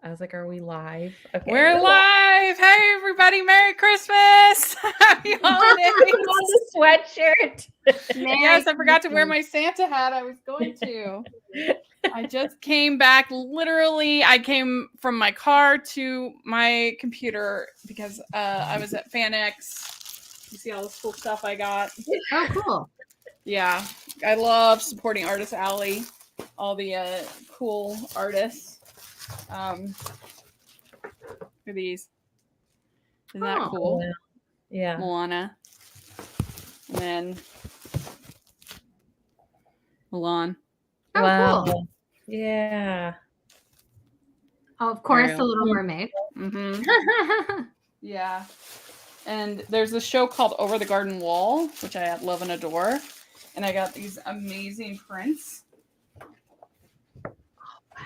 I was like, are we live? Okay. We're live. Hey, everybody. Merry Christmas. Happy holidays. On the sweatshirt. Yes, I forgot to wear my Santa hat. I was going to. I just came back. Literally, I came from my car to my computer because I was at FanX. You see all this cool stuff I got. Oh, cool. Yeah. I love supporting Artist Alley. All the cool artists. Look at these. Isn't that cool? Yeah. Moana. And then Mulan. Oh, wow. Cool. Yeah. Oh, of course, The Little Mermaid. Mm-hmm. Yeah. And there's this show called Over the Garden Wall, which I love and adore. And I got these amazing prints.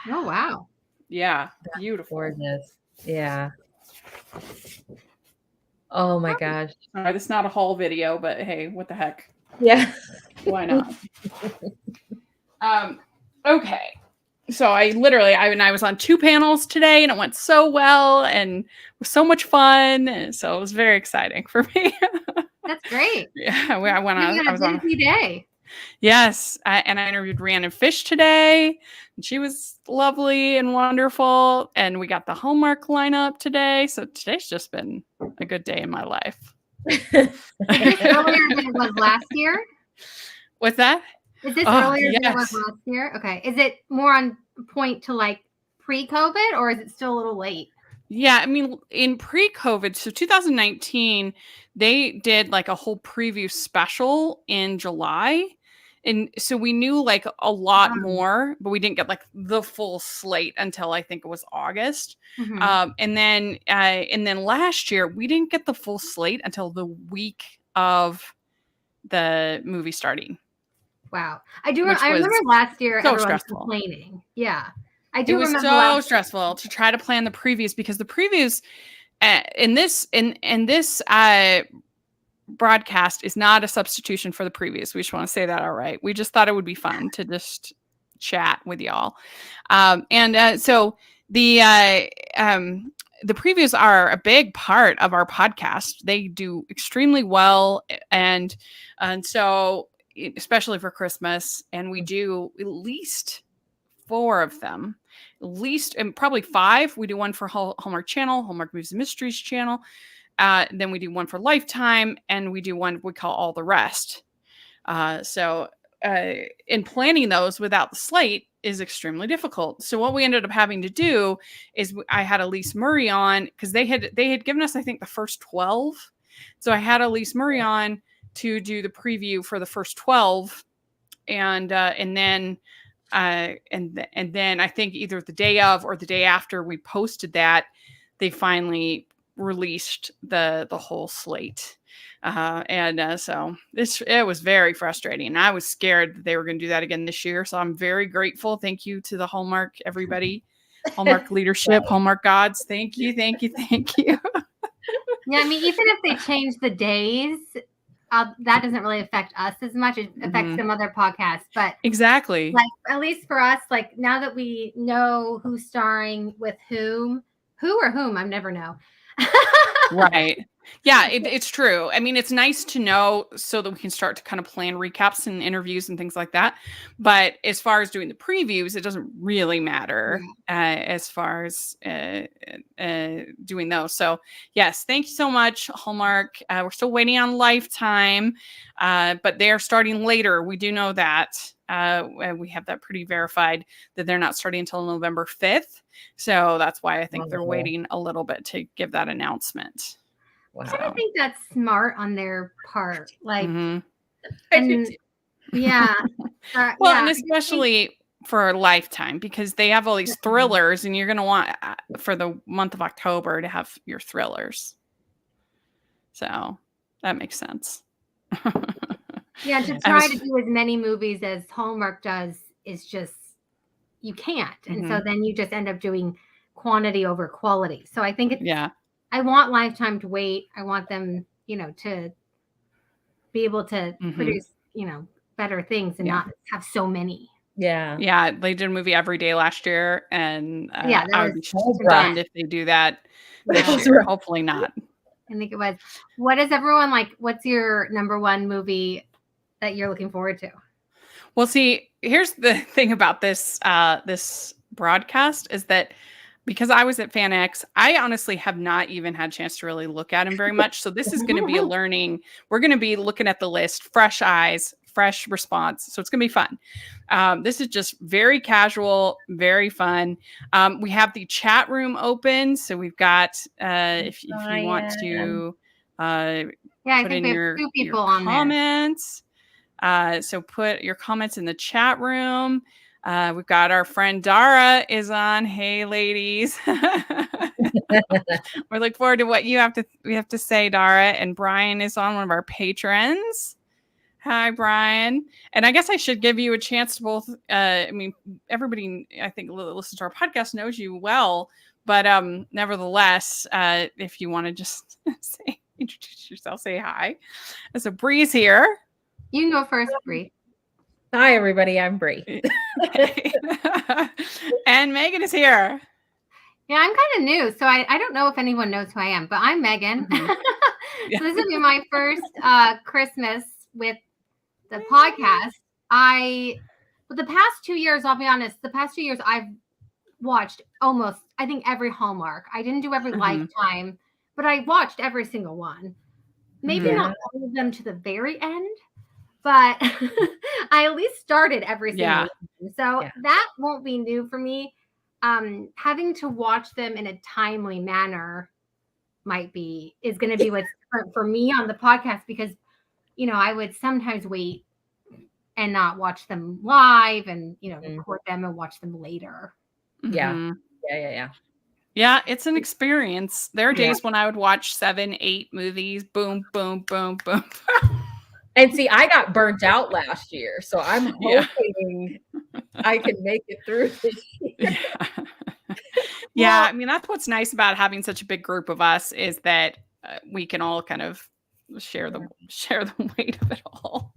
Oh, wow. Yeah. Beautiful. Gorgeous. Yeah. Oh my gosh. All right, this is not a haul video, but hey, what the heck? Yeah. Why not? Okay. So I was on 2 panels today and it went so well and it was so much fun. And so it was very exciting for me. That's great. Yeah. I was on a busy day. Yes. I interviewed Rhiannon Fish today. And she was lovely and wonderful. And we got the Hallmark lineup today. So today's just been a good day in my life. Is this earlier than it was last year? What's that? Is this earlier than it was last year? Okay. Is it more on point to like pre-COVID or is it still a little late? Yeah, I mean, in pre-COVID, so 2019, they did like a whole preview special in July. And so we knew like a lot more, but we didn't get like the full slate until I think it was August. Mm-hmm. And then last year we didn't get the full slate until the week of the movie starting. Wow. I remember last year so everyone stressful. complaining. Yeah. I do remember. It was so stressful to try to plan the previews because the previews in this broadcast is not a substitution for the previews. We just want to say that all right. We just thought it would be fun to just chat with y'all. So the previews are a big part of our podcast. They do extremely well. And so especially for Christmas, and we do at least 4 of them, and probably 5. We do one for Hallmark Channel, Hallmark Movies and Mysteries Channel. Then we do one for Lifetime, and we do one we call All the Rest. So in planning those without the slate is extremely difficult. So what we ended up having to do is I had Elise Murray on because they had given us, I think, the first 12. So I had Elise Murray on to do the preview for the first 12, and then I think either the day of or the day after we posted that, they finally released the whole slate. So it was very frustrating. I was scared that they were going to do that again this year. So I'm very grateful. Thank you to the Hallmark, everybody, Hallmark leadership, Hallmark gods. Thank you. Yeah, I mean, even if they change the days, that doesn't really affect us as much. It affects some other podcasts, but exactly. Like at least for us, like now that we know who's starring with who or whom, I never know. Right. Yeah, it's true. I mean, it's nice to know so that we can start to kind of plan recaps and interviews and things like that. But as far as doing the previews, it doesn't really matter as far as doing those. So yes, thank you so much, Hallmark. We're still waiting on Lifetime, but they are starting later. We do know that. We have that pretty verified that they're not starting until November 5th. So that's why I think they're waiting a little bit to give that announcement. Wow. I don't think that's smart on their part. Like, and especially for Lifetime, because they have all these thrillers and you're going to want for the month of October to have your thrillers. So that makes sense. Yeah, to try to do as many movies as Hallmark does is just, you can't. And so then you just end up doing quantity over quality. So I think I want Lifetime to wait. I want them, to be able to produce, better things and not have so many. Yeah. Yeah, they did a movie every day last year, and Yeah, that I was would be stunned if they do that Yeah. this year. Hopefully not. I think it was. What is everyone like? What's your number one movie that you're looking forward to? Well, see, here's the thing about this this broadcast is that because I was at FanX, I honestly have not even had a chance to really look at him very much. So this is going to be a learning. We're going to be looking at the list, fresh eyes, fresh response. So it's going to be fun. This is just very casual, very fun. We have the chat room open. So we've got, if you want to I put think in we have your 2 people on there. comments. So put your comments in the chat room. We've got our friend Dara is on. Hey, ladies. We look forward to what we have to say, Dara. And Brian is on, one of our patrons. Hi, Brian. And I guess I should give you a chance to both. I mean, everybody, I think, listens to our podcast knows you well. But nevertheless, if you want to just introduce yourself, say hi. So Bree's here. You can go first, Bree. Hi, everybody. I'm Bree. And Megan is here. Yeah, I'm kind of new, so I don't know if anyone knows who I am, but I'm Megan. Mm-hmm. Yeah. So this will be my first Christmas with the podcast. But the past 2 years, I'll be honest, the past 2 years I've watched almost, I think, every Hallmark. I didn't do every Lifetime, but I watched every single one. Maybe not all of them to the very end, but I at least started every single one. So that won't be new for me. Having to watch them in a timely manner is going to be what's different for me on the podcast, because, you know, I would sometimes wait and not watch them live and, you know, record them and watch them later. Yeah. Yeah, it's an experience. There are days when I would watch 7, 8 movies. Boom, boom, boom, boom. And see, I got burnt out last year, so I'm hoping I can make it through this year. Yeah, I mean, that's what's nice about having such a big group of us, is that we can all kind of share the weight of it all.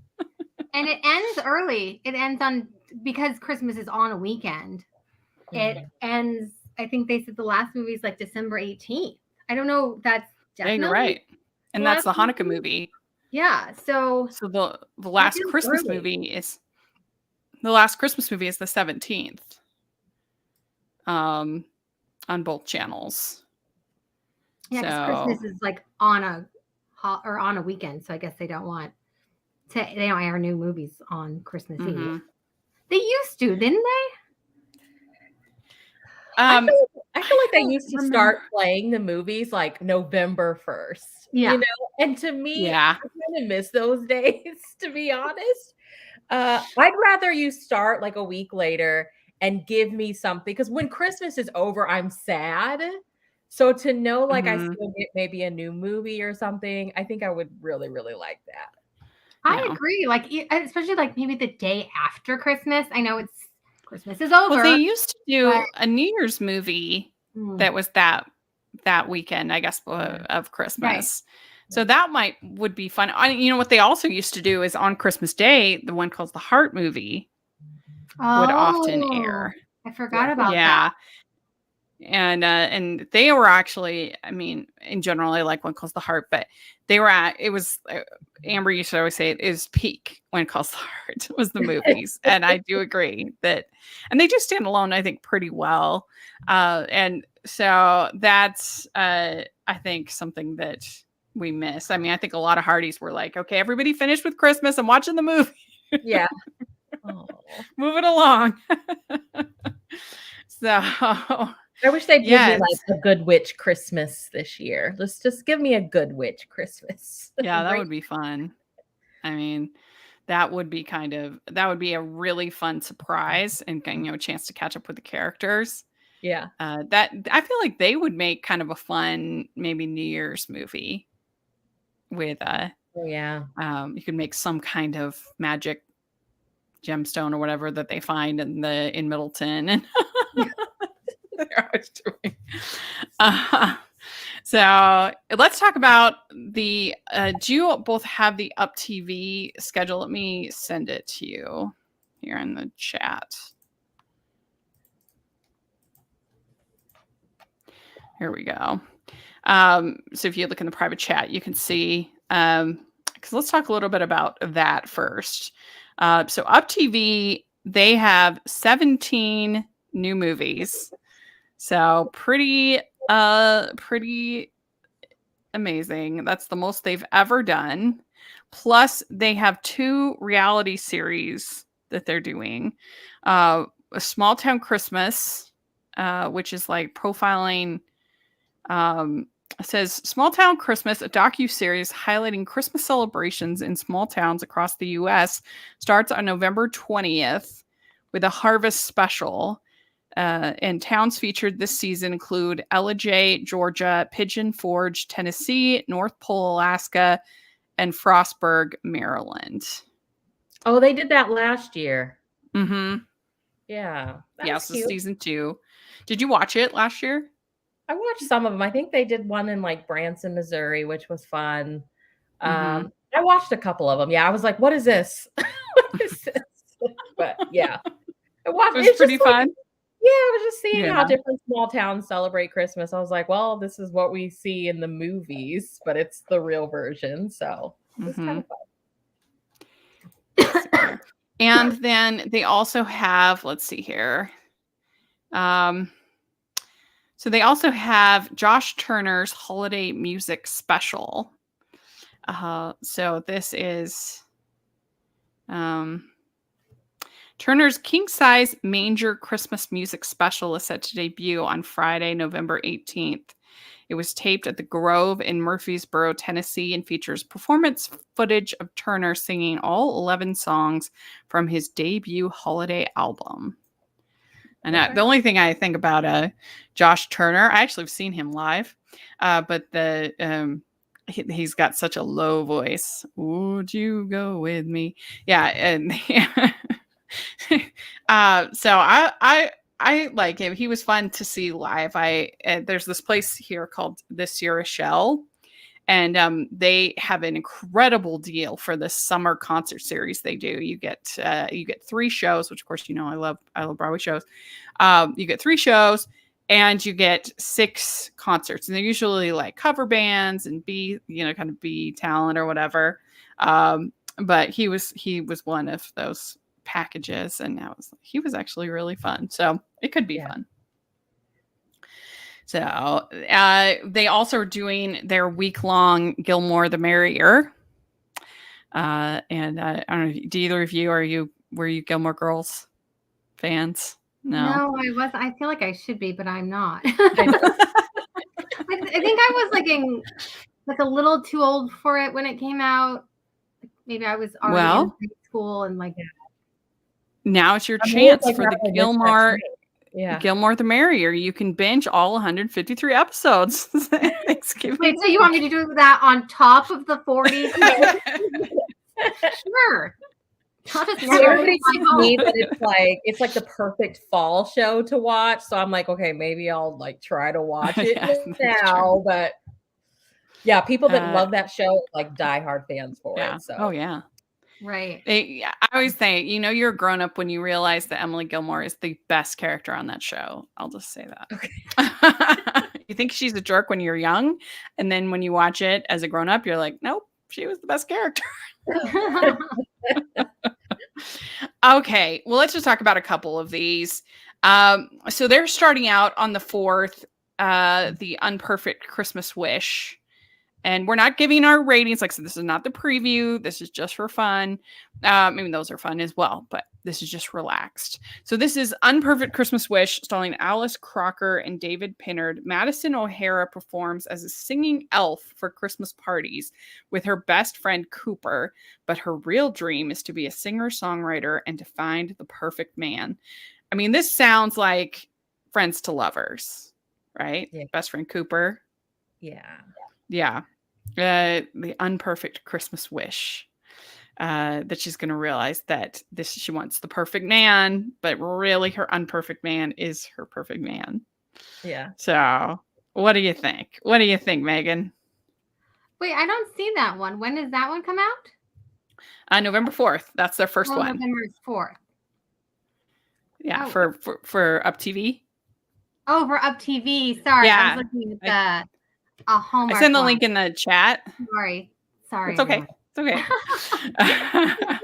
And it ends early. It ends because Christmas is on a weekend. It ends, I think they said the last movie is like December 18th. I don't know. That's definitely you're right. And that's the Hanukkah movie. Yeah. So the last Christmas movie is the 17th. On both channels. Yeah, because Christmas is like on a weekend, so I guess they don't air new movies on Christmas Eve. They used to, didn't they? I feel like they used to start playing the movies like November 1st. Yeah. You know, and to me, I kind of miss those days, to be honest. I'd rather you start like a week later and give me something, because when Christmas is over, I'm sad. So to know like I still get maybe a new movie or something, I think I would really, really like that. I agree. Like, especially like maybe the day after Christmas. I know Christmas is over. Well, they used to do a New Year's movie that was that weekend, I guess, of Christmas. Right. So that would be fun. You know what they also used to do is on Christmas Day, the one called the Heart movie would often air. I forgot about that. And they were actually, I mean, in general, I like One Calls the Heart, but Amber used to always say it is peak One Calls the Heart was the movies. And I do agree and they do stand alone, I think, pretty well. And so that's, I think, something that we miss. I mean, I think a lot of Hardys were like, okay, everybody finished with Christmas. I'm watching the movie. Yeah. Move it along. So I wish they'd give me like a Good Witch Christmas this year. Let's just give me a Good Witch Christmas. Yeah, that would be fun. I mean, that would be a really fun surprise and, you know, a chance to catch up with the characters. Yeah. That I feel like they would make kind of a fun, maybe New Year's movie with you could make some kind of magic gemstone or whatever that they find in Middleton, and they're always doing. So let's talk about the. Do you both have the Up TV schedule? Let me send it to you here in the chat. Here we go. So if you look in the private chat, you can see, because let's talk a little bit about that first. So Up TV, they have 17 new movies. So pretty amazing. That's the most they've ever done. Plus, they have 2 reality series that they're doing. A Small Town Christmas, which is like profiling. It says Small Town Christmas, a docu-series highlighting Christmas celebrations in small towns across the U.S., starts on November 20th with a harvest special. And towns featured this season include Ellijay, Georgia, Pigeon Forge, Tennessee, North Pole, Alaska, and Frostburg, Maryland. Oh, they did that last year. Mm-hmm. Yeah. So season 2. Did you watch it last year? I watched some of them. I think they did one in like Branson, Missouri, which was fun. I watched a couple of them. Yeah, I was like, what is this? What is this? But yeah. It was pretty fun. Yeah, I was just seeing how different small towns celebrate Christmas. I was like, well, this is what we see in the movies, but it's the real version. So it's kind of fun. And then they also have, let's see here. So they also have Josh Turner's Holiday Music Special. So this is Turner's king-size manger Christmas music special is set to debut on Friday, November 18th. It was taped at the Grove in Murfreesboro, Tennessee, and features performance footage of Turner singing all 11 songs from his debut holiday album. And the only thing I think about Josh Turner, I actually have seen him live, but he's got such a low voice. Would you go with me? Yeah, and so I like him. He was fun to see live. There's this place here called the Sierra Shell, and they have an incredible deal for the summer concert series they do. You get 3 shows, which of course I love Broadway shows. You get 3 shows and you get 6 concerts, and they're usually like cover bands and kind of B talent or whatever. But he was one of those packages, and he was actually really fun. So it could be fun. So they also are doing their week-long Gilmore the Merrier. And I don't know, do either of you, were you Gilmore Girls fans? No, I wasn't. I feel like I should be, but I'm not. I think I was like a little too old for it when it came out. Maybe I was already in high school and like. Now it's your chance for the Gilmore. Yeah. Gilmore the Merrier. You can binge all 153 episodes. Thanksgiving. Wait, so you want me to do that on top of the 40? Sure. Everybody tells me that it's like the perfect fall show to watch. So I'm like, okay, maybe I'll like try to watch it now. But yeah, people that love that show like diehard fans for it. So oh yeah. Right. I always say, you're a grown up when you realize that Emily Gilmore is the best character on that show. I'll just say that. Okay. You think she's a jerk when you're young, and then when you watch it as a grown up, you're like, nope, she was the best character. Okay, well, let's just talk about a couple of these. So they're starting out on the 4th, the Unperfect Christmas Wish. And we're not giving our ratings. Like I said, this is not the preview. This is just for fun. I mean, those are fun as well, but this is just relaxed. So this is Unperfect Christmas Wish, starring Alice Crocker and David Pinnard. Madison O'Hara performs as a singing elf for Christmas parties with her best friend Cooper, but her real dream is to be a singer-songwriter and to find the perfect man. I mean, this sounds like Friends to Lovers, right? Yeah. Best friend Cooper. Yeah. Yeah. The Unperfect Christmas Wish, that she's going to realize that she wants the perfect man, but really her unperfect man is her perfect man. Yeah. So what do you think? What do you think, Megan? Wait, I don't see that one. When does that one come out? November 4th. That's their first one. November 4th. Yeah, for Up TV. Oh, for Up TV. Sorry, I was looking at a Hallmark. I send the link in the chat. Sorry, it's okay. Everyone. It's okay.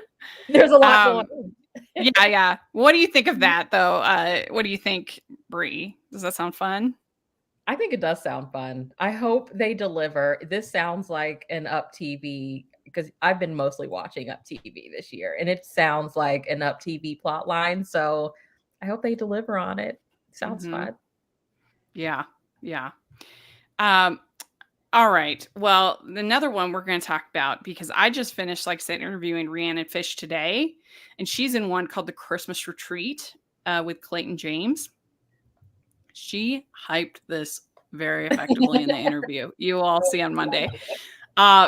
There's a lot going on. Yeah. What do you think of that, though? What do you think, Bree? Does that sound fun? I think it does sound fun. I hope they deliver. This sounds like an Up TV, because I've been mostly watching Up TV this year, and it sounds like an Up TV plot line. So I hope they deliver on it. Sounds fun. Yeah. All right. Well, another one we're going to talk about, because I just finished, like I said, interviewing Rhiannon Fish today, and she's in one called The Christmas Retreat with Clayton James. She hyped this very effectively in the interview. You will all see on Monday.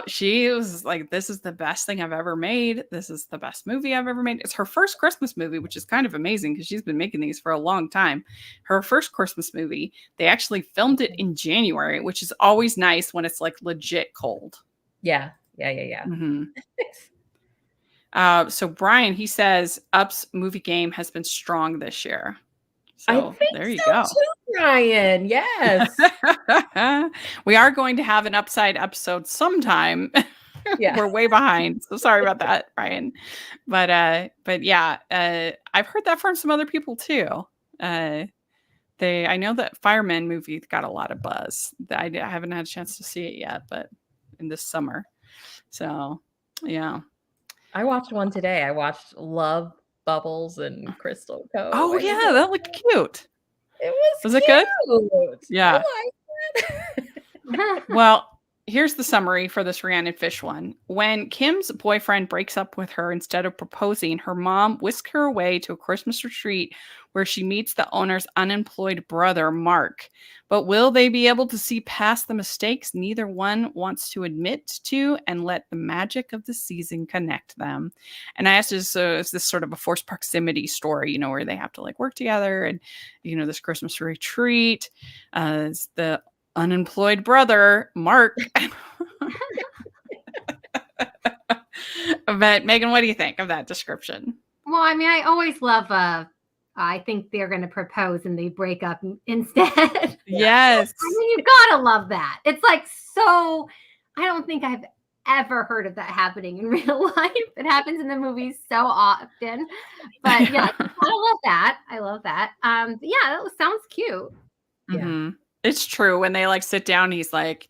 She was like, this is the best thing I've ever made. This is the best movie I've ever made. It's her first Christmas movie, which is kind of amazing because she's been making these for a long time. Her first Christmas movie, they actually filmed it in January, which is always nice when it's like legit cold. Yeah. So Brian, he says Up's movie game has been strong this year. So I think there you so go. Too, Ryan. Yes. We are going to have an Upside episode sometime. Yeah. We're way behind. So sorry about that, Brian. But yeah, I've heard that from some other people too. I know that Fireman movie got a lot of buzz. I haven't had a chance to see it yet, but in this summer. So yeah. I watched one today. I watched Love, Bubbles, and Crystal Cove. Oh yeah, that looked cute. It was it good? Yeah. I liked it. Well, here's the summary for this Rhiannon Fish one. When Kim's boyfriend breaks up with her instead of proposing, her mom whisks her away to a Christmas retreat where she meets the owner's unemployed brother, Mark. But will they be able to see past the mistakes neither one wants to admit to and let the magic of the season connect them? And I asked, is this sort of a forced proximity story, where they have to like work together and, this Christmas retreat, the unemployed brother, Mark. But Megan, what do you think of that description? Well, I mean, I always love I think they're going to propose and they break up instead. Yes. I mean, you gotta love that. It's like, so I don't think I've ever heard of that happening in real life. It happens in the movies so often. But yeah, I love that. Yeah, that sounds cute. Mm-hmm. Yeah. It's true. When they like sit down, he's like,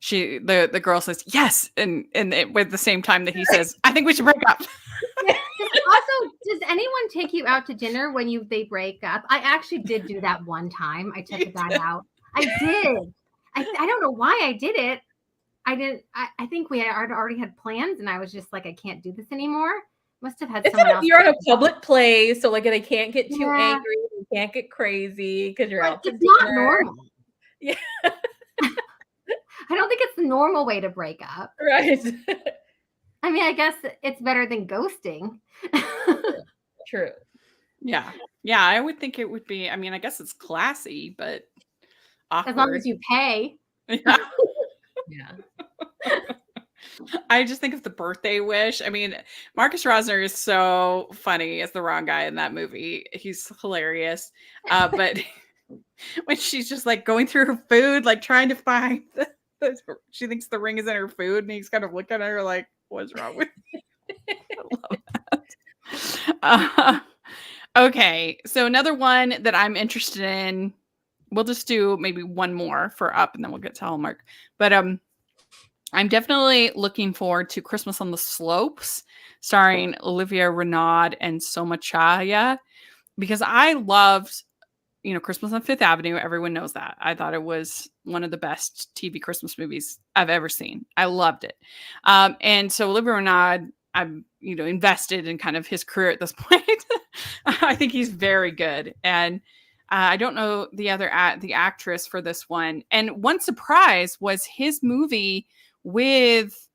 the girl says yes, and with the same time that he says, I think we should break up. Also, does anyone take you out to dinner when they break up? I actually did do that one time. I took a guy out. I did. I don't know why I did it. I didn't. I think we had already had plans, and I was just like, I can't do this anymore. Must have had someone else. You're in a public place, so like they can't get too angry, you can't get crazy because you're out to dinner. It's not normal. Yeah. I don't think it's the normal way to break up. Right. I mean, I guess it's better than ghosting. True. Yeah. Yeah, I would think it would be, I mean, I guess it's classy, but awkward. As long as you pay. Yeah. Yeah. I just think of the birthday wish. I mean, Marcus Rosner is so funny as the wrong guy in that movie. He's hilarious. But when she's just like going through her food, like trying to find she thinks the ring is in her food, and he's kind of looking at her like, what's wrong with you? I love that. Okay, so another one that I'm interested in, we'll just do maybe one more for Up, and then we'll get to Hallmark. But I'm definitely looking forward to Christmas on the Slopes, starring Olivia Renaud and Soma Chaya, because I loved, Christmas on Fifth Avenue. Everyone knows that. I thought it was one of the best TV Christmas movies I've ever seen. I loved it. And so Olivia Renaud, I'm, invested in kind of his career at this point. I think he's very good. And I don't know the actress for this one. And one surprise was his movie with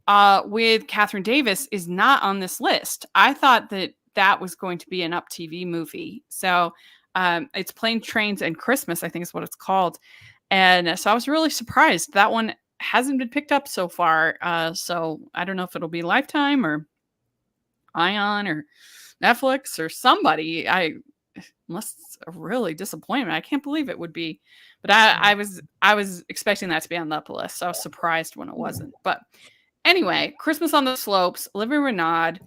Catherine Davis is not on this list. I thought that was going to be an Up TV movie. So it's Planes, Trains, and Christmas, I think is what it's called. And so I was really surprised. That one hasn't been picked up so far. So I don't know if it'll be Lifetime or Ion or Netflix or somebody. unless it's a really disappointment. I can't believe it would be. But I was expecting that to be on the list. So I was surprised when it wasn't. But anyway, Christmas on the Slopes, Olivia Renaud.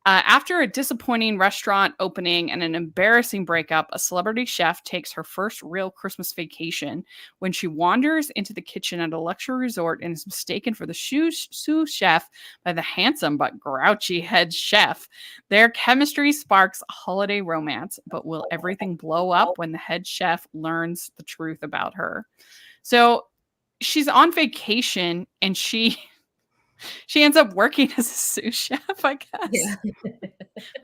After a disappointing restaurant opening and an embarrassing breakup, a celebrity chef takes her first real Christmas vacation when she wanders into the kitchen at a luxury resort and is mistaken for the sous chef by the handsome but grouchy head chef. Their chemistry sparks a holiday romance, but will everything blow up when the head chef learns the truth about her? So she's on vacation and she ends up working as a sous chef, I guess.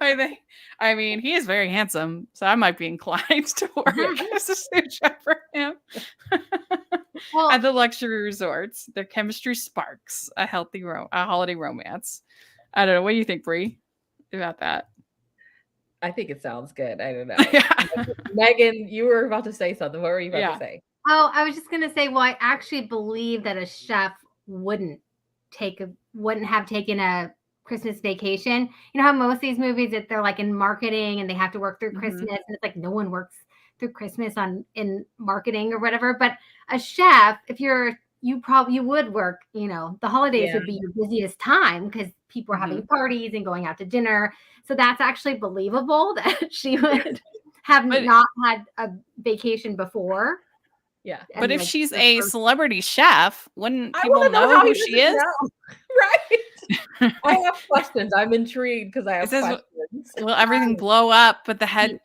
Yeah. I mean, he is very handsome, so I might be inclined to work as a sous chef for him. At the luxury resorts, their chemistry sparks a healthy holiday romance. I don't know. What do you think, Brie, about that? I think it sounds good. I don't know. Megan, you were about to say something. What were you about to say? Oh, I was just going to say, well, I actually believe that a chef wouldn't have taken a Christmas vacation. You know how most of these movies that they're like in marketing and they have to work through Christmas, and it's like no one works through Christmas in marketing or whatever. But a chef, if you would work, the holidays would be your busiest time because people are having parties and going out to dinner. So that's actually believable that she would have not had a vacation before. Yeah. But if she's a celebrity chef, wouldn't people know who she is? Right. I have questions. I'm intrigued because I have questions. Will everything blow up? But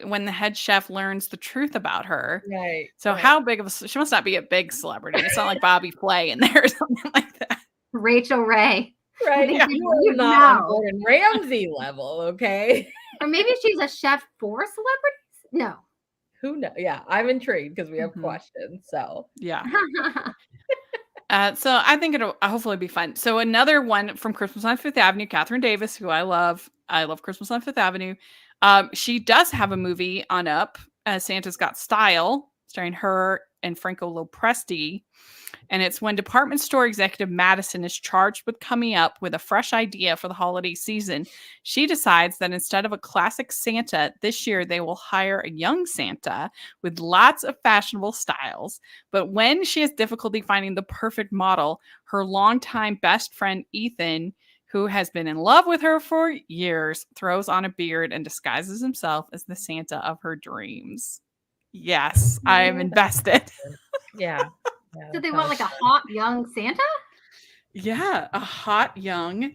when the head chef learns the truth about her. Right. So how big of she must not be a big celebrity. It's not like Bobby Flay in there or something like that. Rachel Ray. Right. You are not on Gordon Ramsay level, okay? Or maybe she's a chef for celebrities? No. Who knows? Yeah, I'm intrigued because we have questions. So yeah. So I think it'll hopefully be fun. So another one from Christmas on Fifth Avenue, Catherine Davis, who I love. I love Christmas on Fifth Avenue. She does have a movie on Up, Santa's Got Style, starring her and Franco Lopresti. And it's when department store executive Madison is charged with coming up with a fresh idea for the holiday season. She decides that instead of a classic Santa, this year they will hire a young Santa with lots of fashionable styles. But when she has difficulty finding the perfect model, her longtime best friend Ethan, who has been in love with her for years, throws on a beard and disguises himself as the Santa of her dreams. Yes, I am invested. Yeah. So they want like a hot young Santa? Yeah, a hot young.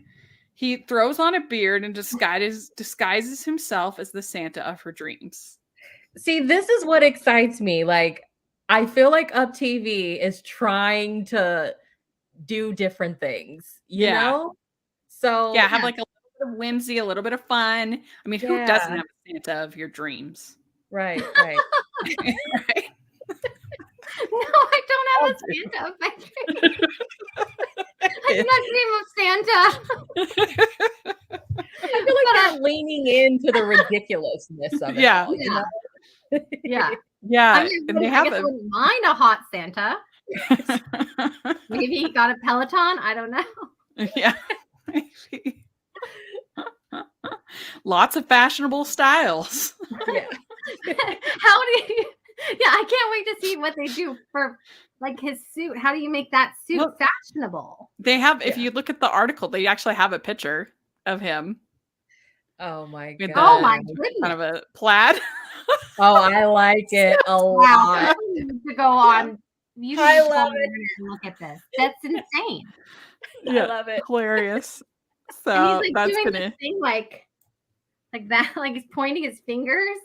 He throws on a beard and disguises himself as the Santa of her dreams. See, this is what excites me. Like, I feel like Up TV is trying to do different things, you know? So have like a little bit of whimsy, a little bit of fun. I mean, who doesn't have a Santa of your dreams? Right. Right. No, I don't have a Santa of my dreams. I do not dream of Santa. I feel like they're leaning into the ridiculousness of it. Yeah. All, you know? Yeah. I mean, I wouldn't mind a hot Santa. Maybe he got a Peloton. I don't know. Yeah. Lots of fashionable styles. Yeah. How do you? Yeah, I can't wait to see what they do for like his suit. How do you make that suit fashionable? They have, if you look at the article, they actually have a picture of him. Oh my god! Oh my goodness! Kind of a plaid. Oh, I like it a lot. To go on. I love it. Look at this. That's insane. I love it. Hilarious. So and he's like that's doing this thing like that, like he's pointing his fingers.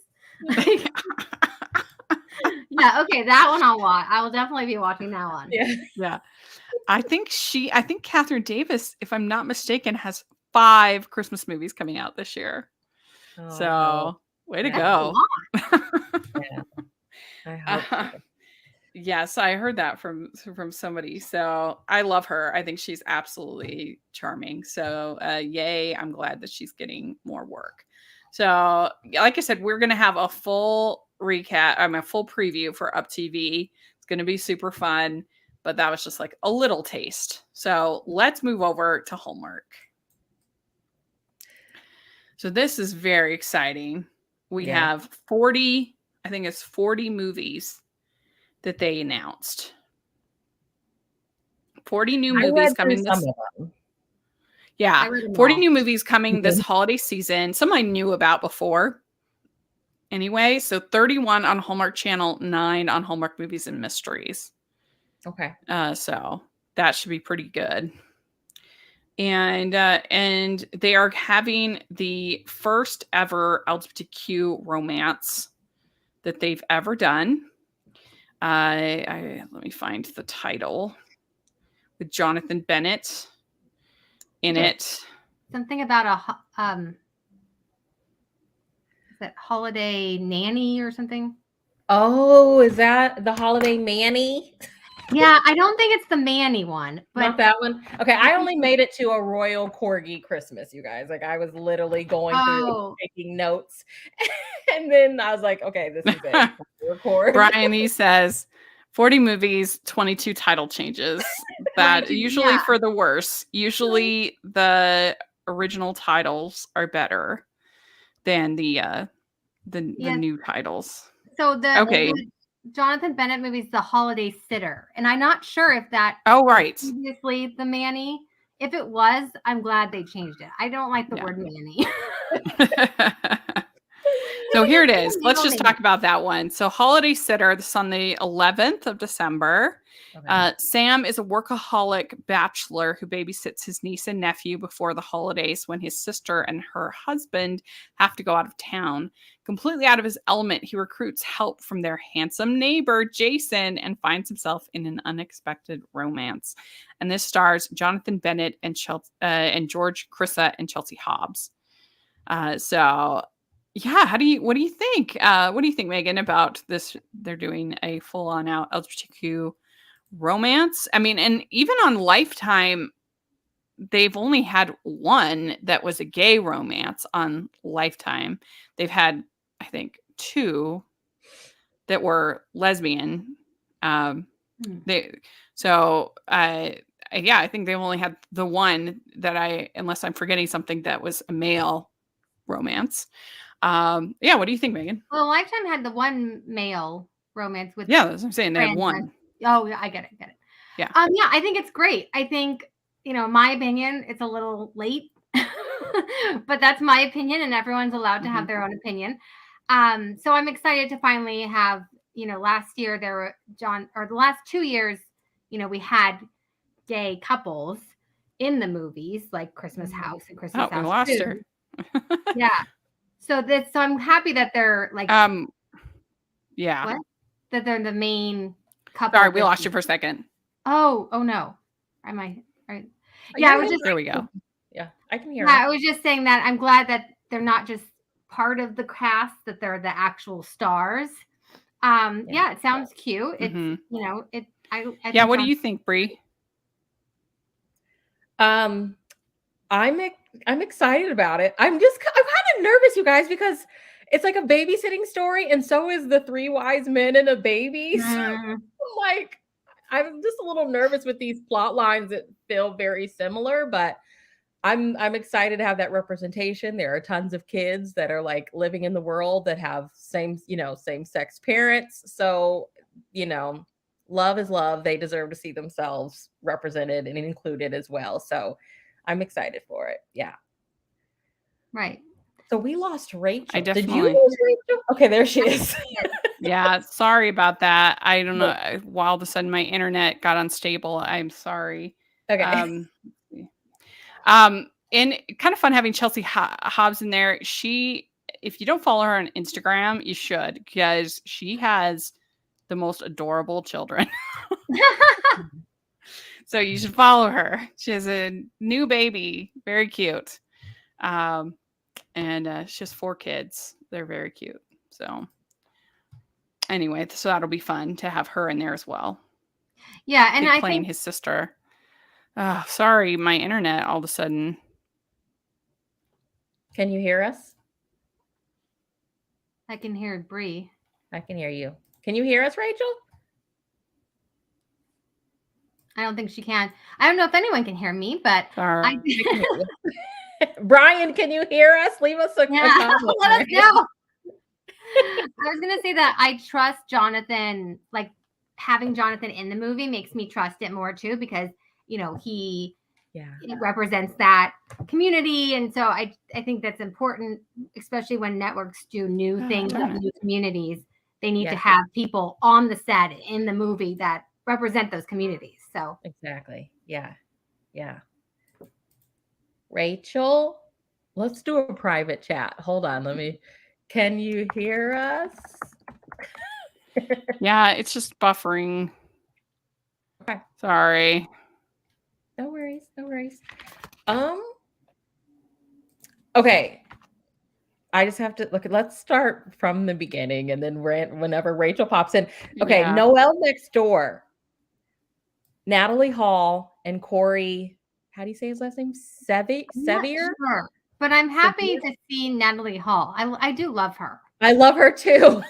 Yeah, okay, that one I'll watch. I will definitely be watching that one. Yeah. I think Catherine Davis, if I'm not mistaken, has 5 Christmas movies coming out this year. Oh, so way to go. Yeah. I hope so. Yes, I heard that from somebody. So I love her. I think she's absolutely charming. So yay, I'm glad that she's getting more work. So like I said, we're going to have a full recap, a full preview for Up TV. It's going to be super fun, but that was just like a little taste. So let's move over to Hallmark. So this is very exciting. We have 40 I think it's 40 movies that they announced. 40 new movies coming this. Yeah, 40 new movies coming this holiday season. Some I knew about before. Anyway, so 31 on Hallmark Channel, 9 on Hallmark Movies and Mysteries. Okay. So that should be pretty good. And they are having the first ever LGBTQ romance that they've ever done. Let me find the title with Jonathan Bennett in it. Something about is that Holiday Nanny or something? Oh, is that the Holiday Manny? Yeah, I don't think it's the Manny one. But not that one. Okay, I only made it to a Royal Corgi Christmas, you guys. Like I was literally going through taking notes. And then I was like, okay, this is it. Record. Brian, he says 40 movies, 22 title changes. That usually for the worse. Usually the original titles are better than the new titles. So the Jonathan Bennett movie is The Holiday Sitter, and I'm not sure if that. Oh, right. Previously, the Manny. If it was, I'm glad they changed it. I don't like the word Manny. So here it is. Let's just talk about that one. So Holiday Sitter, this is on the 11th of December. Okay. Sam is a workaholic bachelor who babysits his niece and nephew before the holidays when his sister and her husband have to go out of town. Completely out of his element, he recruits help from their handsome neighbor, Jason, and finds himself in an unexpected romance. And this stars Jonathan Bennett and George Crissa and Chelsea Hobbs. Yeah, what do you think? What do you think, Megan, about this? They're doing a full-on out LGBTQ romance. I mean, and even on Lifetime, they've only had one that was a gay romance on Lifetime. They've had, I think, 2 that were lesbian. I think they've only had the one that unless I'm forgetting something, that was a male romance. What do you think, Megan? Well, Lifetime had the one male romance with. Yeah, that's what I'm saying. They had one. Oh, yeah, I get it. Yeah. I think it's great. I think, in my opinion, it's a little late, but that's my opinion, and everyone's allowed to have their own opinion. So I'm excited to finally have, last year the last 2 years, we had gay couples in the movies, like Christmas House and Christmas House. We lost her. Yeah. So I'm happy that they're like, yeah, what? That they're the main couple. Sorry, we lost you for a second. Oh no. Am I right? Yeah, I was just. There we go. Yeah, I can hear. Yeah, I was just saying that I'm glad that they're not just part of the cast; that they're the actual stars. Yeah, it sounds cute. It's it. I what do you think, Bree? I'm excited about it. I'm kind of nervous, you guys, because it's like a babysitting story, and so is the 3 wise men and a baby. So, like, I'm just a little nervous with these plot lines that feel very similar, but I'm excited to have that representation. There are tons of kids that are like living in the world that have same-sex parents. So, love is love. They deserve to see themselves represented and included as well. So I'm excited for it. Yeah. Right. So we lost Rachel. I definitely. Did you lose Rachel? Okay, there she is. Yeah, sorry about that. I don't know. All of a sudden my internet got unstable. I'm sorry. Okay. And kind of fun having Chelsea Hobbs in there. If you don't follow her on Instagram, you should, because she has the most adorable children. So you should follow her. She has a new baby. Very cute. And she has 4 kids. They're very cute. So anyway, so that'll be fun to have her in there as well. Yeah, and I playing think his sister. Oh, sorry, my internet all of a sudden. Can you hear us? I can hear Bree. I can hear you. Can you hear us, Rachel? I don't think she can. I don't know if anyone can hear me, but I can hear you. Brian, can you hear us? Leave us a comment. Let us know. I was gonna say that I trust Jonathan. Like having Jonathan in the movie makes me trust it more too, because he represents that community, and so I think that's important, especially when networks do new things with new communities. They need to have people on the set in the movie that represent those communities. So exactly, yeah. Rachel, let's do a private chat. Hold on, can you hear us? Yeah, it's just buffering. Okay. Sorry. No worries. Okay. I just have to let's start from the beginning and then whenever Rachel pops in. Okay, Noelle next door. Natalie Hall and Corey, how do you say his last name? Sevier? Sure. But I'm happy to see Natalie Hall. I do love her. I love her too.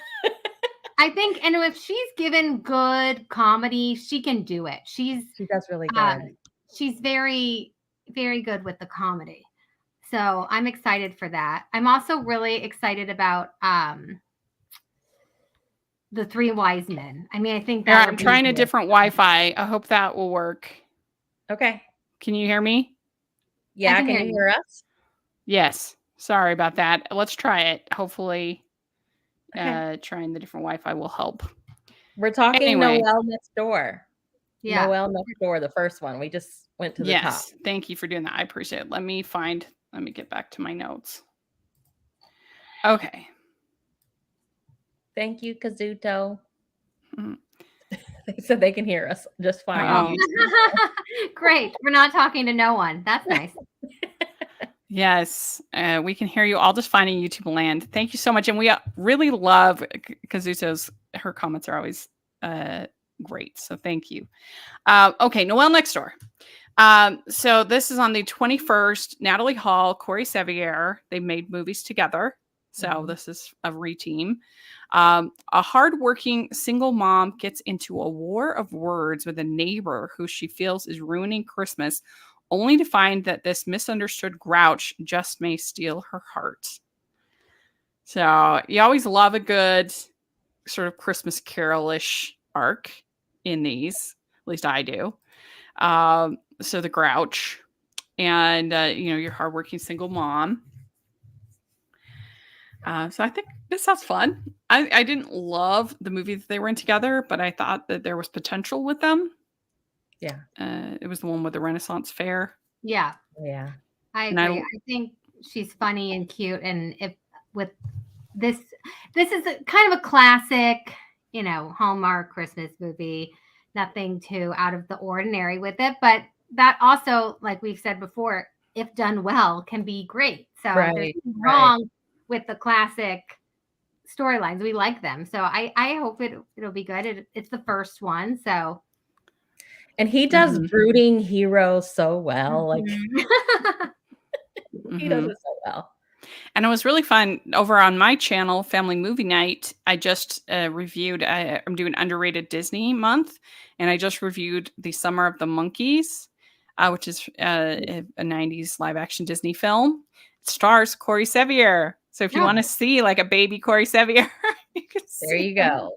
I think, and if she's given good comedy, she can do it. She does really good. She's very, very good with the comedy. So I'm excited for that. I'm also really excited about the Three Wise Men. I mean, I think that I'm trying a different Wi-Fi. I hope that will work. Okay. Can you hear me? Yeah, can you hear us? Yes. Sorry about that. Let's try it. Hopefully, trying the different Wi-Fi will help. We're talking Noelle next door. Yeah. Noelle next door, the first one. We just went to the top. Yes. Thank you for doing that. I appreciate it. Let me get back to my notes. Okay. Thank you, Kazuto. They said they can hear us just fine. Great. We're not talking to no one. That's nice. Yes, we can hear you all just fine in YouTube land. Thank you so much. And we really love Kazuto's. Her comments are always great. So thank you. Okay, Noelle next door. So this is on the 21st. Natalie Hall, Corey Sevier, they made movies together. So this is a re-team. A hardworking single mom gets into a war of words with a neighbor who she feels is ruining Christmas, only to find that this misunderstood grouch just may steal her heart. So you always love a good sort of Christmas Carol-ish arc in these. At least I do. So the grouch and, your hardworking single mom. So I think this sounds fun. I didn't love the movie that they were in together, but I thought that there was potential with them. Yeah. It was the one with the Renaissance Fair. Yeah. Yeah. I agree. I think she's funny and cute. And with this is kind of a classic, Hallmark Christmas movie. Nothing too out of the ordinary with it. But that also, like we've said before, if done well, can be great. So there's nothing wrong with the classic storylines. We like them. So I hope it'll be good. It's the first one. So. And he does brooding hero so well. Like he does it so well. And it was really fun over on my channel, Family Movie Night. I just reviewed, I'm doing Underrated Disney Month, and I just reviewed The Summer of the Monkeys, which is a 90s live action Disney film. It stars Corey Sevier. So if you want to see like a baby Corey Sevier, there you go.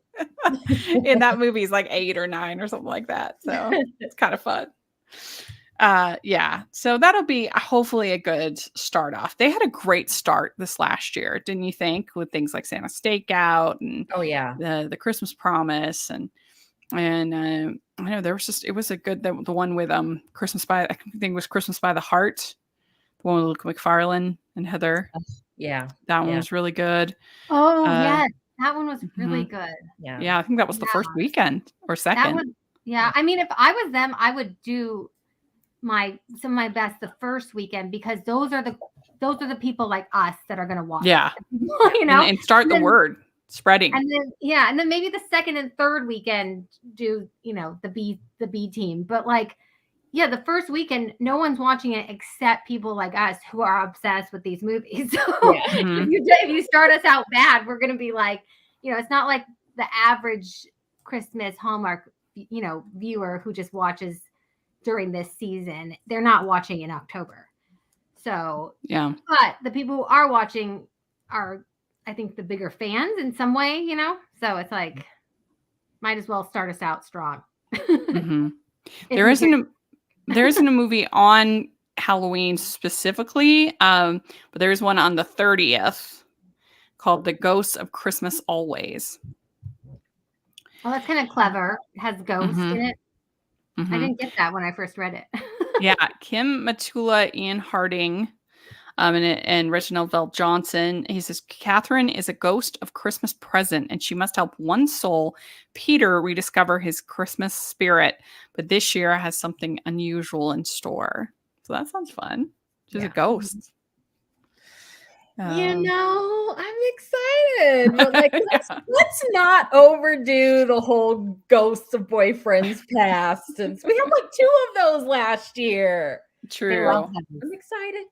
In that movie, he's like 8 or 9 or something like that. So it's kind of fun. So that'll be hopefully a good start off. They had a great start this last year, didn't you think, with things like Santa Stakeout and the Christmas Promise and I know there was it was a good the one with Christmas by I think it was Christmas by the Heart, the one with Luke McFarlane and Heather. Yeah, that one was really good. Oh yes, that one was really good. Yeah, I think that was the first weekend or second. I mean, if I was them, I would do some of my best the first weekend, because those are the people like us that are going to watch. Yeah, and start the word spreading. And then maybe the second and third weekend do the B team, but the first weekend no one's watching it except people like us who are obsessed with these movies. So if you start us out bad, we're going to be like, it's not like the average Christmas Hallmark viewer who just watches during this season. They're not watching in October. So but the people who are watching are, I think, the bigger fans in some way, so it's like, might as well start us out strong. There isn't a movie on Halloween specifically, but there's one on the 30th called The Ghosts of Christmas Always. Well, that's kind of clever. It has ghosts in it. I didn't get that when I first read it. Yeah, Kim Matula, Ian Harding, and Reginald Vell Johnson. He says, Catherine is a ghost of Christmas present, and she must help one soul, Peter, rediscover his Christmas spirit. But this year has something unusual in store. So that sounds fun. She's a ghost. I'm excited. But like, let's not overdo the whole ghosts of boyfriends past. Since we had like 2 of those last year. True. I'm excited.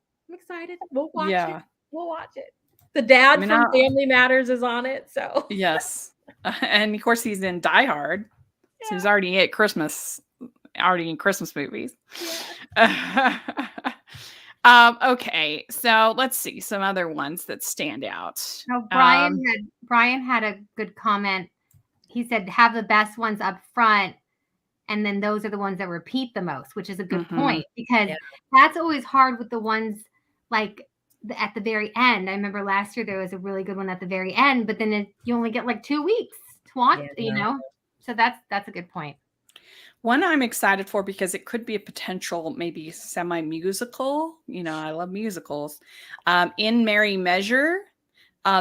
We'll watch it. The dad from Family Matters is on it. So yes. And of course he's in Die Hard. So he's already in Christmas movies. Yeah. Okay, so let's see some other ones that stand out. Oh, Brian had a good comment. He said, have the best ones up front, and then those are the ones that repeat the most, which is a good point, because that's always hard with the ones like at the very end. I remember last year there was a really good one at the very end, but then you only get like 2 weeks to watch, So that's a good point. One I'm excited for because it could be a potential maybe semi-musical. I love musicals. In Merry Measure.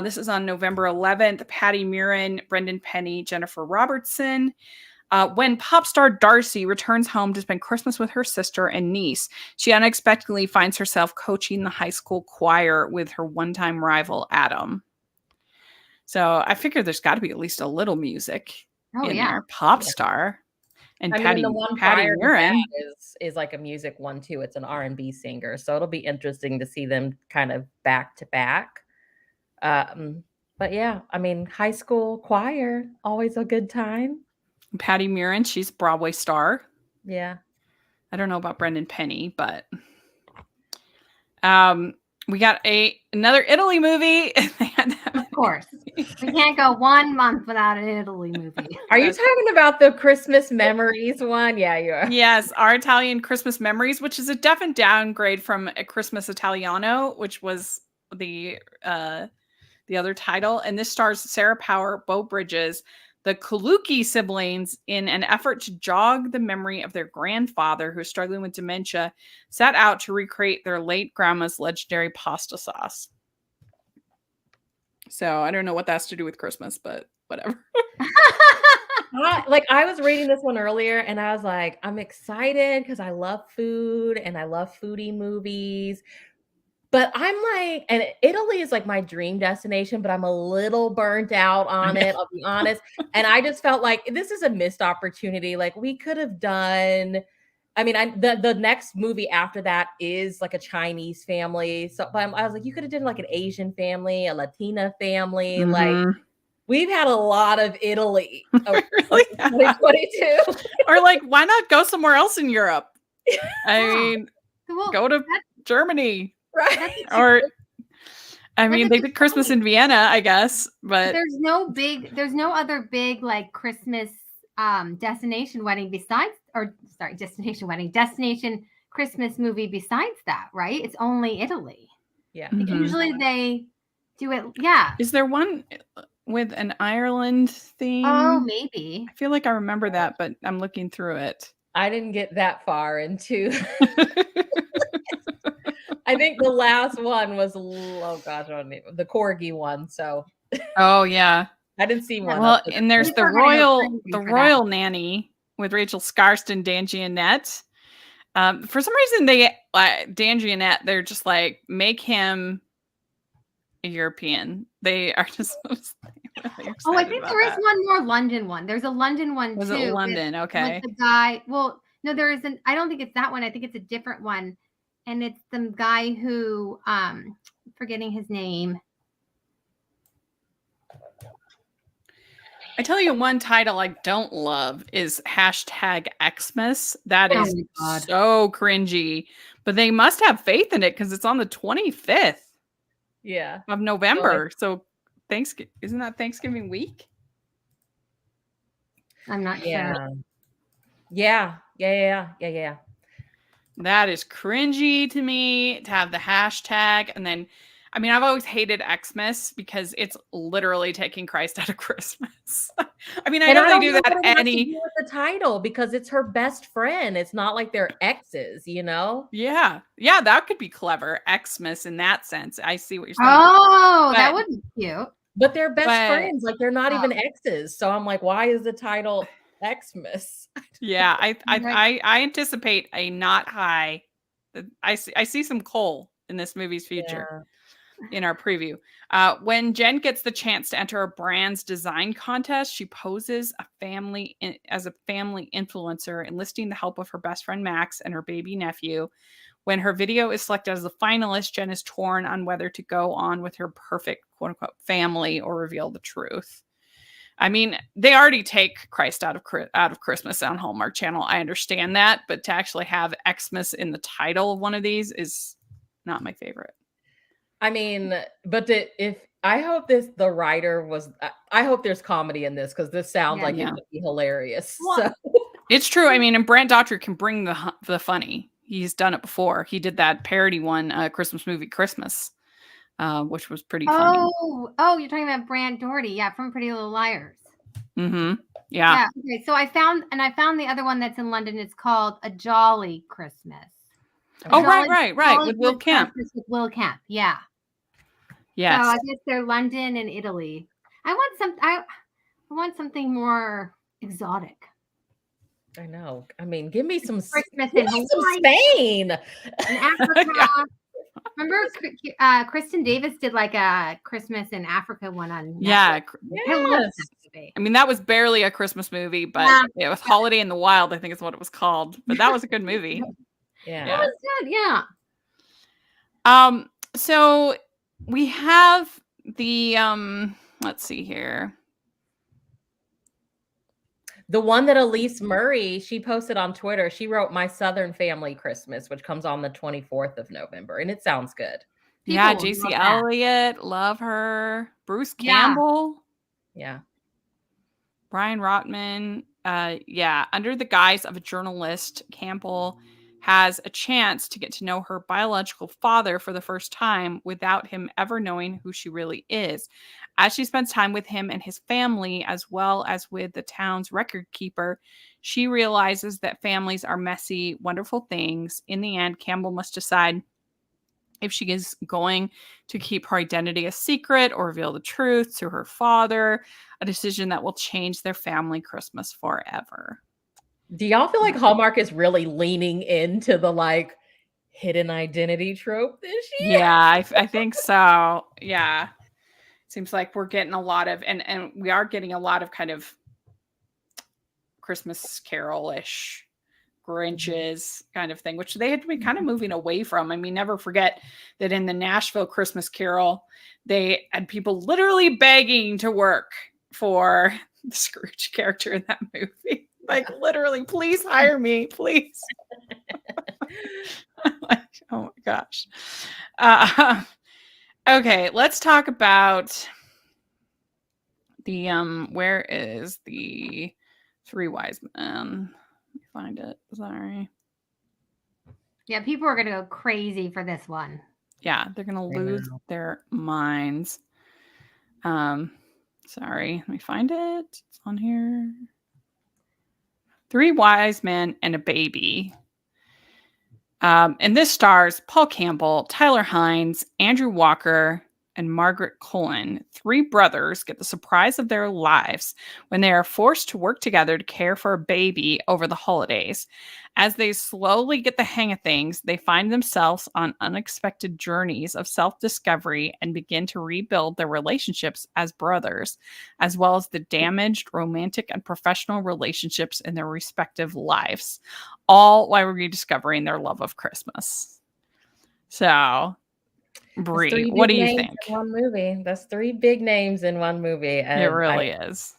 This is on November 11th. Patty Murin, Brendan Penny, Jennifer Robertson. When pop star Darcy returns home to spend Christmas with her sister and niece, she unexpectedly finds herself coaching the high school choir with her one-time rival, Adam. So I figure there's got to be at least a little music in there. Pop star. And Patty Murin is like a music one too. It's an R&B singer, so it'll be interesting to see them kind of back to back. But yeah, I mean, high school choir, always a good time. Patty Murin, she's a Broadway star. Yeah, I don't know about Brendan Penny, but we got another Italy movie. Of course. We can't go 1 month without an Italy movie. Are you talking about the Christmas Memories one? Yeah, you are. Yes, Our Italian Christmas Memories, which is a definite downgrade from A Christmas Italiano, which was the other title. And this stars Sarah Power, Beau Bridges, the Colucci siblings, in an effort to jog the memory of their grandfather, who is struggling with dementia, set out to recreate their late grandma's legendary pasta sauce. So I don't know what that has to do with Christmas, but whatever. I was reading this one earlier and I was like, I'm excited because I love food and I love foodie movies. But I'm like, and Italy is like my dream destination, but I'm a little burnt out on it, I'll be honest. And I just felt like this is a missed opportunity. Like we could have done, I mean, the next movie after that is like a Chinese family. So but I was like, you could have done like an Asian family, a Latina family. Like we've had a lot of Italy over 2022. Or like, why not go somewhere else in Europe? I mean, go to Germany. Right. Or I mean, they did Christmas in Vienna, I guess, but there's no other big like Christmas destination Christmas movie besides that, right? It's only Italy. Yeah. Usually they do it. Yeah. Is there one with an Ireland theme? Oh, maybe. I feel like I remember that, but I'm looking through it. I didn't get that far into I think the last one was, the Corgi one. So, oh yeah, I didn't see one. Well, and there's the Royal Nanny with Rachel Skarst, Dan Jeanette. For some reason, Dan Jeanette, they're just like, make him a European. They are just. Really I think there is one more London one. There's a London one too. Was it London? Okay. With the guy. Well, no, there isn't. I don't think it's that one. I think it's a different one. And it's the guy who, forgetting his name. I tell you, one title I don't love is #Xmas. That is so cringy. But they must have faith in it because it's on the 25th. Yeah. Of November. So Thanksgiving. Isn't that Thanksgiving week? I'm not sure. Yeah. That is cringy to me to have the hashtag. And then, I mean, I've always hated Xmas because it's literally taking Christ out of Christmas. I mean, I know they do that what it has to do with the title because it's her best friend. It's not like they're exes, you know? Yeah. Yeah, that could be clever. Xmas in that sense. I see what you're saying. Oh, that would be cute. But they're best friends. Like they're not even exes. So I'm like, why is the title Xmas? Yeah, I anticipate a not high. I see some coal in this movie's future in our preview. When Jen gets the chance to enter a brand's design contest, she poses as a family influencer, enlisting the help of her best friend Max and her baby nephew. When her video is selected as a finalist, Jen is torn on whether to go on with her perfect quote unquote family or reveal the truth. I mean, they already take Christ out of Christmas on Hallmark Channel. I understand that, but to actually have Xmas in the title of one of these is not my favorite. I mean, but I hope the writer was. I hope there's comedy in this because this sounds like it would be hilarious. Well, so. It's true. I mean, and Brant Daughtry can bring the funny. He's done it before. He did that parody one, Christmas movie Christmas, which was pretty funny. Oh, you're talking about Brant Daughtry, from Pretty Little Liars. Mm-hmm. Yeah. Okay. So I found the other one that's in London. It's called A Jolly Christmas. Oh, right. With Will Kemp. With Will Kemp. Yeah. Yes. So I guess they're London and Italy. I want something more exotic. I know. I mean, give me some Christmas in Spain. In Africa. Remember, Kristen Davis did like a Christmas in Africa one on Netflix. Yeah. I love that movie. I mean, that was barely a Christmas movie, but it was Holiday in the Wild, I think is what it was called. But that was a good movie. That was good. Yeah. So we have the let's see here. The one that Elise Murray, she posted on Twitter, she wrote My Southern Family Christmas, which comes on the 24th of November. And it sounds good. JC Elliott, love her. Bruce Campbell. Yeah. Brian Rotman. Under the guise of a journalist, Campbell has a chance to get to know her biological father for the first time without him ever knowing who she really is. As she spends time with him and his family, as well as with the town's record keeper, she realizes that families are messy, wonderful things. In the end, Campbell must decide if she is going to keep her identity a secret or reveal the truth to her father, a decision that will change their family Christmas forever. Do y'all feel like Hallmark is really leaning into the hidden identity trope this year? Yeah, I think so. Yeah. Seems like we're getting a lot of, and we are getting a lot of kind of Christmas Carol-ish Grinches kind of thing, which they had to be kind of moving away from. I mean, never forget that in the Nashville Christmas Carol, they had people literally begging to work for the Scrooge character in that movie. Like literally, please hire me, please. Oh my gosh. Okay, let's talk about the where is the Three Wise Men? Let me find it. Sorry. Yeah, people are gonna go crazy for this one. Yeah, they're gonna lose their minds. Sorry, let me find it. It's on here. Three Wise Men and a Baby. And this stars Paul Campbell, Tyler Hines, Andrew Walker, and Margaret Cullen. Three brothers get the surprise of their lives when they are forced to work together to care for a baby over the holidays. As they slowly get the hang of things, they find themselves on unexpected journeys of self-discovery and begin to rebuild their relationships as brothers, as well as the damaged romantic and professional relationships in their respective lives, all while rediscovering their love of Christmas. So, Brie, what do you think? One movie. That's three big names in one movie. And it really is.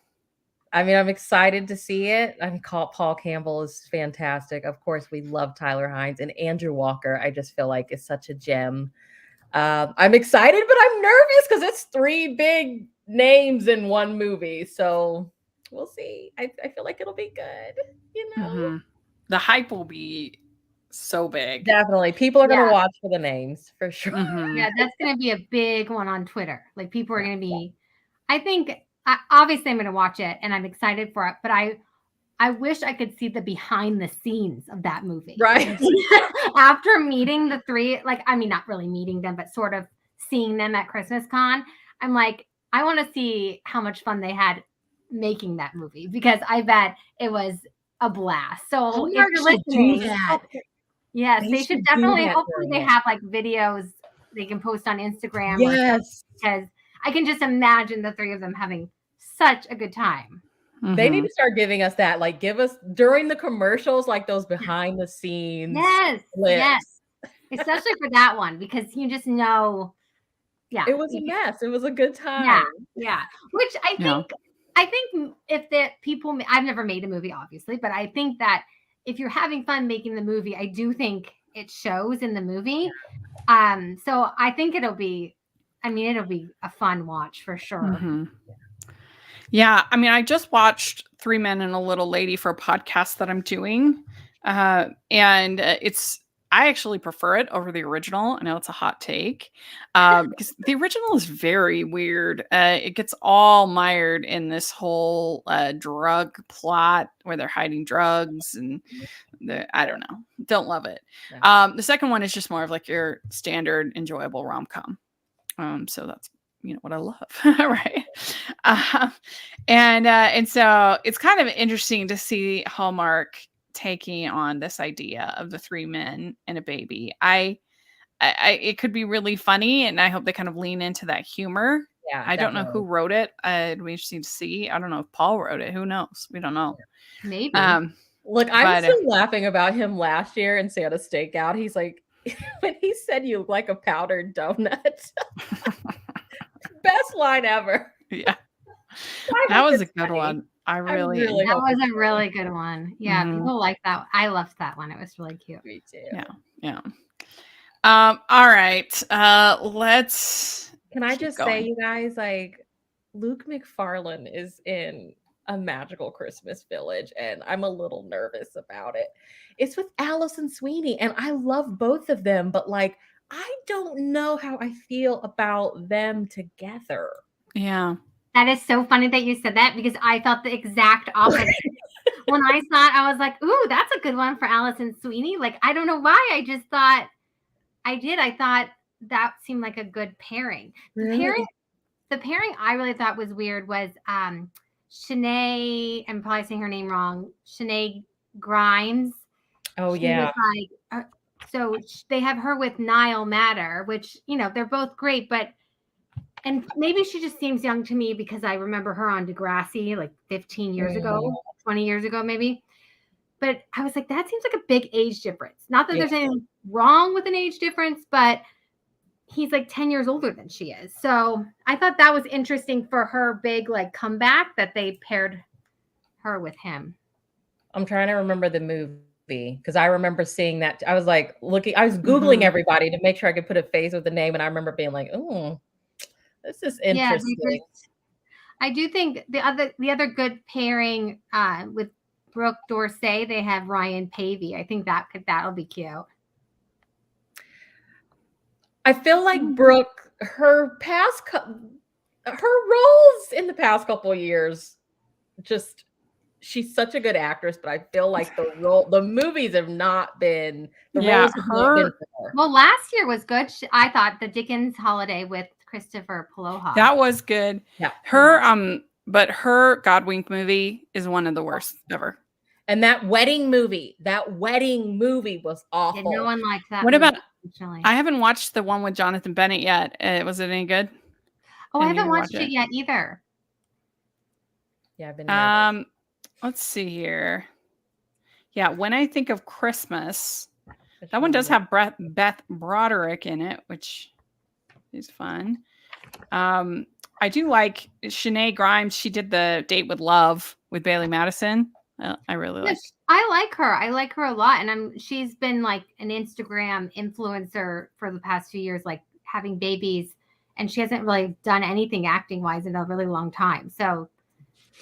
I mean, I'm excited to see it. Paul Campbell is fantastic. Of course, we love Tyler Hines and Andrew Walker. I just feel like is such a gem. I'm excited, but I'm nervous because it's three big names in one movie. So we'll see. I feel like it'll be good, The hype will be so big. Definitely. People are going to watch for the names for sure. Yeah, that's going to be a big one on Twitter. Like people are going to be, I think, obviously I'm going to watch it and I'm excited for it, but I wish I could see the behind the scenes of that movie. Right. After meeting the three, like, I mean, not really meeting them, but sort of seeing them at Christmas Con, I'm like, I want to see how much fun they had making that movie because I bet it was a blast. So if you're listening, yes, they should definitely, hopefully they have like videos they can post on Instagram. Yes. Because I can just imagine the three of them having such a good time. They need to start giving us that. Like, give us during the commercials, like those behind the scenes. Yes. Especially for that one, because you just know. Yeah. It was a mess. It was a good time. Yeah. Which I think if the people, I've never made a movie, obviously, but I think that if you're having fun making the movie, I do think it shows in the movie. So I think it'll be a fun watch for sure. Yeah, I mean, I just watched Three Men and a Little Lady for a podcast that I'm doing, and I actually prefer it over the original. I know it's a hot take, because the original is very weird. It gets all mired in this whole drug plot where they're hiding drugs, and I don't know, don't love it. The second one is just more of like your standard enjoyable rom-com. So that's what I love, right? And so it's kind of interesting to see Hallmark taking on this idea of the three men and a baby. It could be really funny, and I hope they kind of lean into that humor. Yeah, I don't know who wrote it. It'd be interesting to see. I don't know if Paul wrote it. Who knows? We don't know. Maybe. Look, I was still laughing about him last year in Santa's Stakeout. He's like, when he said you look like a powdered donut. Best line ever. Yeah. That was a good one. I really that was a really good one. Yeah, people like that. I loved that one. It was really cute. Me too. Yeah. All right. Can I just say, you guys, like, Luke McFarlane is in A Magical Christmas Village, and I'm a little nervous about it. It's with Allison Sweeney, and I love both of them, but like, I don't know how I feel about them together. Yeah. That is so funny that you said that, because I felt the exact opposite. When I saw it, I was like, ooh, that's a good one for Allison Sweeney. Like, I don't know why. I just thought I thought that seemed like a good pairing. Really? The pairing I really thought was weird was Shanae, I'm probably saying her name wrong, Shanae Grimes. Oh, she was like, so they have her with Niall Matter, which, they're both great, and maybe she just seems young to me because I remember her on Degrassi like 15 years ago, 20 years ago, maybe. But I was like, that seems like a big age difference. Not that there's anything wrong with an age difference, but he's like 10 years older than she is. So I thought that was interesting for her big like comeback that they paired her with him. I'm trying to remember the movie because I remember seeing that. I was like I was Googling everybody to make sure I could put a face with the name. And I remember being like, oh, this is interesting. Yeah, I do think the other good pairing with Brooke Dorsey, they have Ryan Pavey. I think that'll be cute. I feel like Brooke, her roles in the past couple of years, just she's such a good actress, but I feel like the movies have not been roles have not been for her. Well, last year was good. I thought the Dickens Holiday with Christopher Poloha. That was good. Yeah. But her Godwink movie is one of the worst ever. And that wedding movie was awful. Yeah, no one likes that. What about? I haven't watched the one with Jonathan Bennett yet. Was it any good? Oh, I haven't watched it yet either. Yeah, I've been. Let's see here. Yeah, when I think of Christmas, that one does have Beth Broderick in it, which is fun. I do like Shanae Grimes. She did the Date with Love with Bailey Madison. I really like. I like her. I like her a lot, and she's been like an Instagram influencer for the past few years, like having babies and she hasn't really done anything acting wise in a really long time. So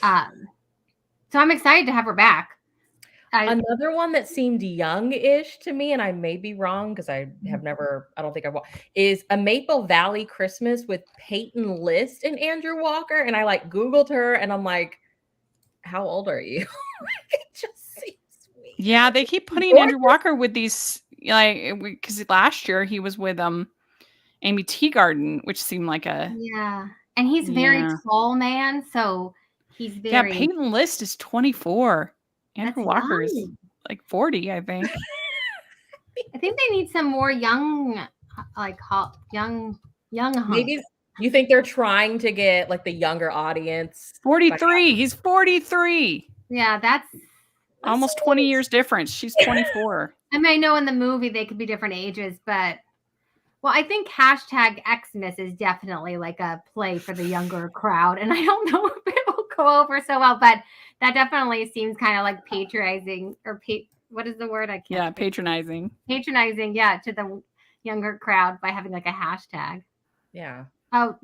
I'm excited to have her back. Another one that seemed young-ish to me, and I may be wrong because I have never, I don't think I've watched, is A Maple Valley Christmas with Peyton List and Andrew Walker. And I like Googled her and I'm like, how old are you? It just seems weird. Yeah, they keep putting Andrew Walker with these, like, because last year he was with Amy Teagarden, which seemed like a and he's very tall man, so he's very Peyton List is 24. Andrew Walker is like 40, I think. I think they need some more young, like young. Maybe you think they're trying to get like the younger audience. 43. He's 43. Yeah, that's almost 20 years difference. She's 24. I mean, I know in the movie they could be different ages, but I think #Xmas is definitely like a play for the younger crowd, and I don't know if it will go over so well, but that definitely seems kind of like patronizing, or what is the word? I can't. Yeah, patronizing. Patronizing, yeah, to the younger crowd by having like a hashtag. Yeah. Oh.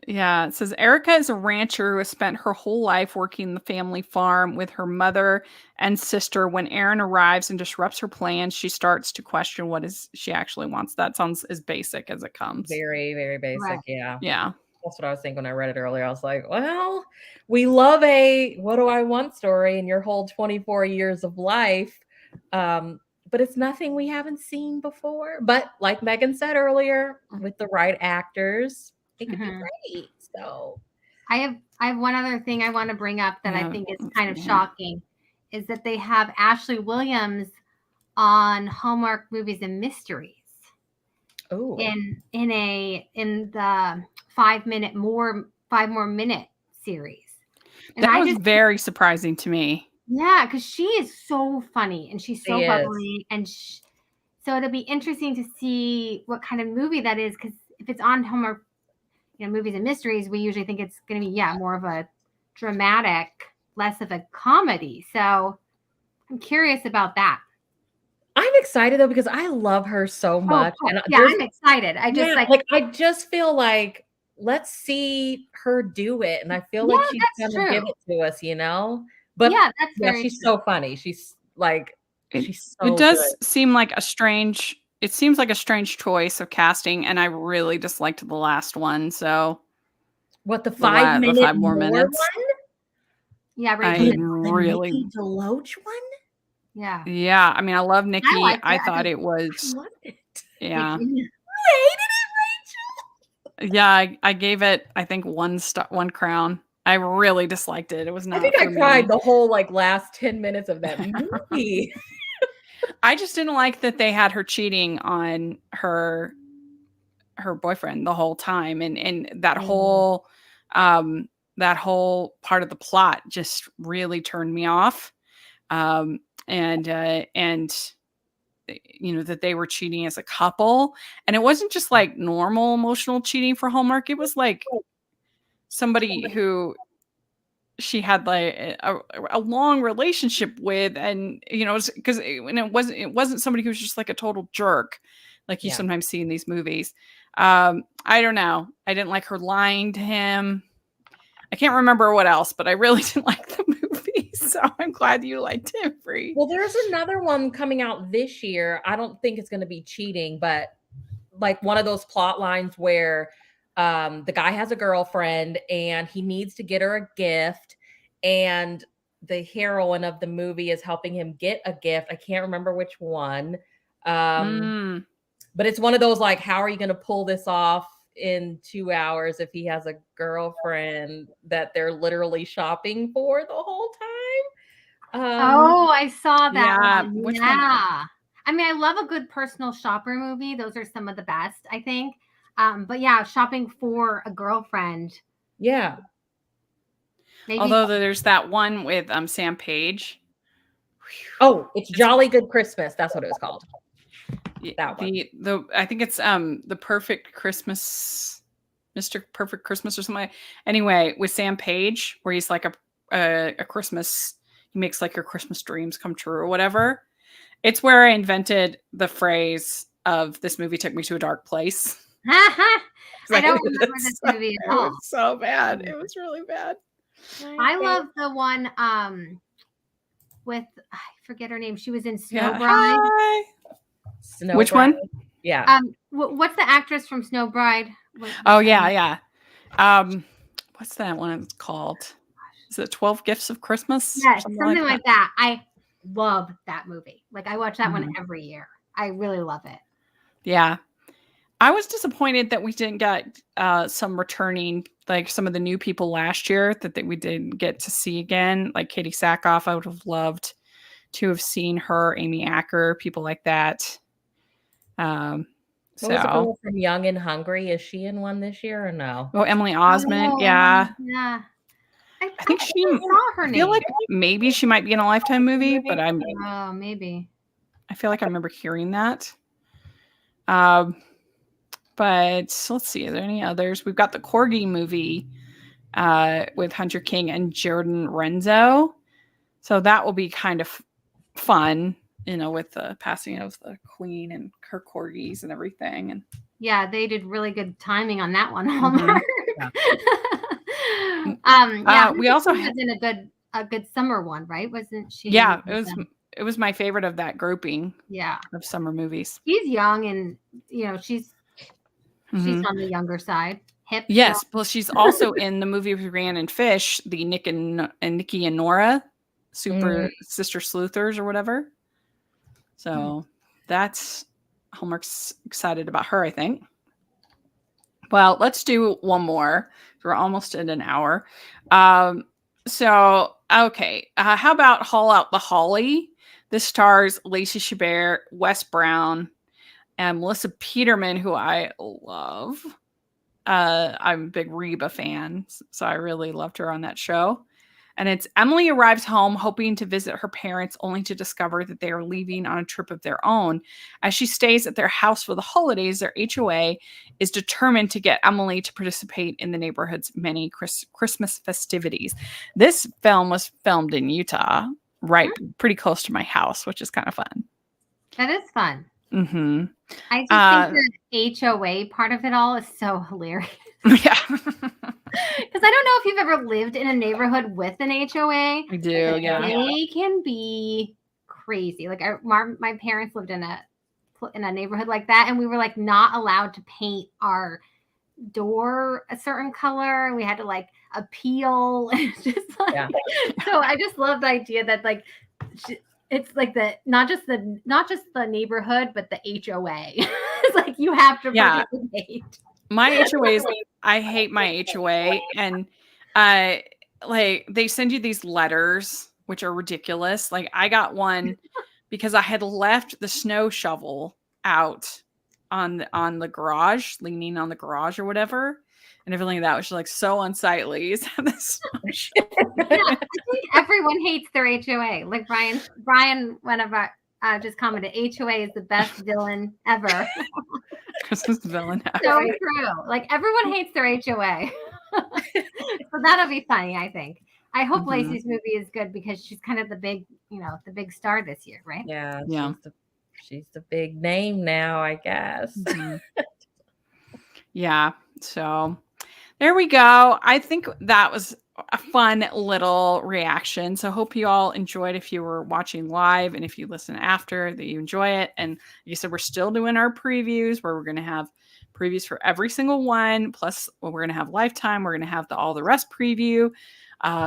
Yeah, it says Erica is a rancher who has spent her whole life working the family farm with her mother and sister. When Aaron arrives and disrupts her plans, she starts to question what she actually wants. That sounds as basic as it comes. Very, very basic. Right. Yeah. Yeah. That's what I was thinking when I read it earlier. I was like, well, we love a what do I want story in your whole 24 years of life. But it's nothing we haven't seen before. But like Megan said earlier, with the right actors, it could be great. So I have one other thing I want to bring up that I think is kind of shocking, is that they have Ashley Williams on Hallmark Movies and Mysteries. Oh. In the 5 more minute series. And that was very surprising to me. Yeah, because she is so funny and she's so bubbly, and so it'll be interesting to see what kind of movie that is, because if it's on Hallmark, Movies and Mysteries, we usually think it's going to be more of a dramatic, less of a comedy. So I'm curious about that. I'm excited though because I love her so much. Oh, and I'm excited. I just I just feel like let's see her do it, and I feel like she's gonna give it to us, But that's she's so funny. She's like, she's so it does good. seem like it seems like a strange choice of casting, and I really disliked the last one. So what, the 5 more minutes? One? Yeah, I really Nikki DeLoach one. Yeah. Yeah. I mean, I love Nikki. I thought it was. Yeah. You hated it, Rachel? Yeah, I gave it, I think, one crown. I really disliked it. It was not. I think I cried the whole last 10 minutes of that movie. I just didn't like that they had her cheating on her boyfriend the whole time, and that whole part of the plot just really turned me off. And that they were cheating as a couple, and it wasn't just like normal emotional cheating for Hallmark. It was like somebody who she had like a long relationship with, and because it wasn't somebody who was just like a total jerk like you sometimes see in these movies. I don't know. I didn't like her lying to him. I can't remember what else, but I really didn't like the movie. So I'm glad you liked it, Free. Well, there's another one coming out this year. I don't think it's going to be cheating, but like one of those plot lines where the guy has a girlfriend and he needs to get her a gift, and the heroine of the movie is helping him get a gift. I can't remember which one. But it's one of those like, how are you going to pull this off in 2 hours if he has a girlfriend that they're literally shopping for the whole time? I saw that. Yeah. One. Yeah. I mean, I love a good personal shopper movie. Those are some of the best, I think. But yeah, shopping for a girlfriend. Yeah. Maybe. Although there's that one with Sam Page. Oh, it's Jolly Good Christmas. That's what it was called. That one. I think it's the Perfect Christmas, Mr. Perfect Christmas or something. Anyway, with Sam Page, where he's like a Christmas, he makes like your Christmas dreams come true or whatever. It's where I invented the phrase of "this movie took me to a dark place." I don't remember this movie at all. It was so bad. It was really bad. I love the one with, I forget her name. She was in Snow Bride. Hi. Which Bride. one? Yeah. What's the actress from Snow Bride? Yeah. What's that one called? Is it 12 Gifts of Christmas? Yeah, something like that. I love that movie. Like, I watch that one every year. I really love it. Yeah. I was disappointed that we didn't get some returning, like some of the new people last year that we didn't get to see again. Like Katie Sackhoff, I would have loved to have seen her, Amy Acker, people like that. What was the girl from Young and Hungry? Is she in one this year or no? Oh, Emily Osment. Yeah. I think she saw her name. I feel like maybe she might be in a Lifetime movie, but maybe. I feel like I remember hearing that. But let's see. Are there any others? We've got the Corgi movie with Hunter King and Jordan Renzo. So that will be kind of fun, with the passing of the Queen and her corgis and everything. And yeah, they did really good timing on that one, Hallmark. We also was in a good summer one, right? Wasn't she? Yeah, it was my favorite of that grouping. Yeah, of summer movies. She's young, and she's on the younger side. Hip. Yes, well, she's also in the movie with Rhiannon and Fish, the Nick and Nikki and Nora, Super Sister Sleuthers or whatever. So that's Hallmark's excited about her, I think. Well, let's do one more. We're almost at an hour. Okay. How about Haul Out the Holly? This stars Lacey Chabert, Wes Brown, and Melissa Peterman, who I love. I'm a big Reba fan, so I really loved her on that show. And it's Emily arrives home hoping to visit her parents, only to discover that they are leaving on a trip of their own. As she stays at their house for the holidays, their HOA is determined to get Emily to participate in the neighborhood's many Christmas festivities. This film was filmed in Utah, right, pretty close to my house, which is kind of fun. That is fun. Mm-hmm. I just think the HOA part of it all is so hilarious. Yeah. Because I don't know if you've ever lived in a neighborhood with an HOA. I do, yeah. They can be crazy. Like my parents lived in a neighborhood like that, and we were like not allowed to paint our door a certain color. We had to like appeal. Just like, so I just love the idea that like it's like not just the neighborhood, but the HOA. It's like you have to participate. My HOAs, I hate my HOA, and like they send you these letters which are ridiculous. Like I got one because I had left the snow shovel out on the garage, leaning on the garage or whatever, and everything like that was just like so unsightly. I think everyone hates their HOA. Like Brian whenever just commented, HOA is the best villain ever. Christmas villain ever. So true. Like everyone hates their HOA. So that'll be funny, I think. I hope Lacey's movie is good because she's kind of the big star this year, right? Yeah. She's the big name now, I guess. Yeah. So there we go. I think that was a fun little reaction. So hope you all enjoyed if you were watching live, and if you listen after, that you enjoy it. And like you said, we're still doing our previews where we're going to have previews for every single one. Plus we're going to have Lifetime. We're going to have the All the Rest preview,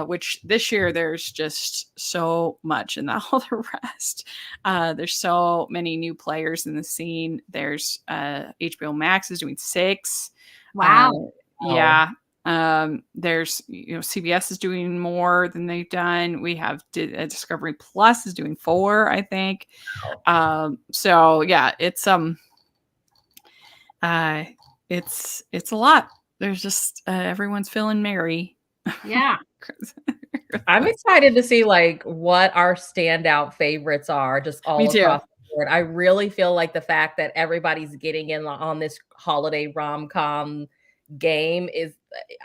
which this year there's just so much in the All the Rest. There's so many new players in the scene. There's HBO Max is doing 6. Wow. Yeah. There's CBS is doing more than they've done. We have Discovery Plus is doing 4, I think. So yeah, it's a lot. There's just everyone's feeling merry. Yeah. I'm excited to see like what our standout favorites are just all across the board. I really feel like the fact that everybody's getting in on this holiday rom-com game is,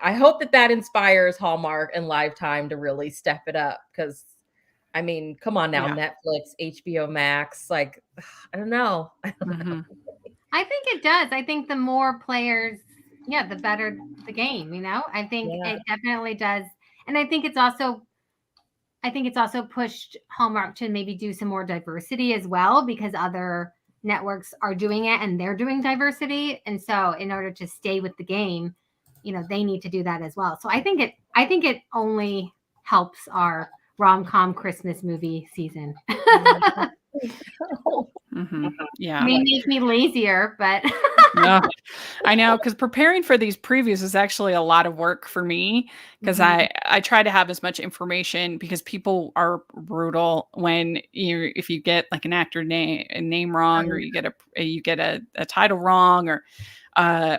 I hope that inspires Hallmark and Lifetime to really step it up, because I mean, come on now, Netflix, HBO Max, like I don't know. I think it does. I think the more players the better the game, I think it definitely does. And I think it's also pushed Hallmark to maybe do some more diversity as well, because other networks are doing it and they're doing diversity. And so in order to stay with the game, they need to do that as well. So I think it only helps our rom-com Christmas movie season. Yeah. It may make me lazier, but no, I know, because preparing for these previews is actually a lot of work for me, because I try to have as much information, because people are brutal when if you get like an actor name wrong, or you get a title wrong,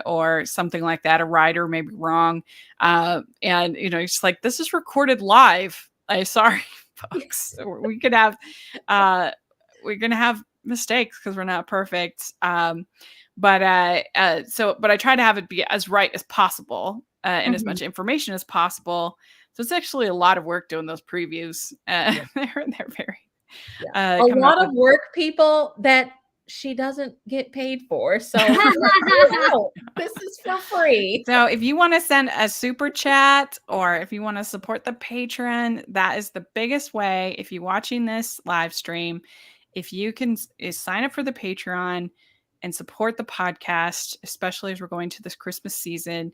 or something like that, a writer may be wrong, and it's like, this is recorded live. Sorry, folks, we're gonna have mistakes because we're not perfect. But I try to have it be as right as possible, and as much information as possible. So it's actually a lot of work doing those previews. They're very a lot of work, people, that she doesn't get paid for. So this is for free. So if you want to send a super chat, or if you want to support the Patreon, that is the biggest way. If you're watching this live stream, if you can sign up for the Patreon and support the podcast, especially as we're going to this Christmas season,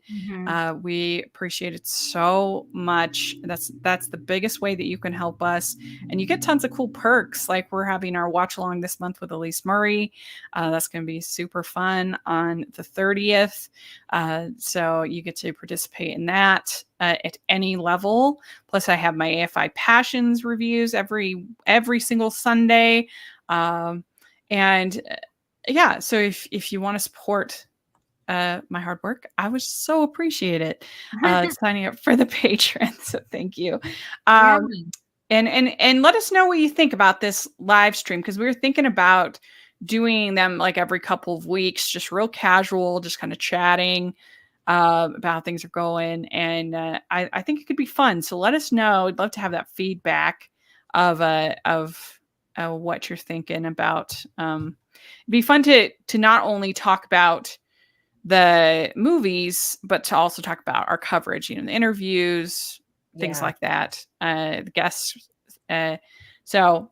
we appreciate it so much. That's the biggest way that you can help us. And you get tons of cool perks. Like, we're having our watch along this month with Elise Murray. That's going to be super fun on the 30th. So you get to participate in that at any level. Plus, I have my AFI Passions reviews every single Sunday. Yeah, so if you want to support my hard work, I would so appreciate it signing up for the Patreon. So thank you. And let us know what you think about this live stream, because we were thinking about doing them like every couple of weeks, just real casual, just kind of chatting about how things are going. And I think it could be fun. So let us know. I'd love to have that feedback of what you're thinking about. It'd be fun to not only talk about the movies, but to also talk about our coverage, the interviews, things like that, the guests. So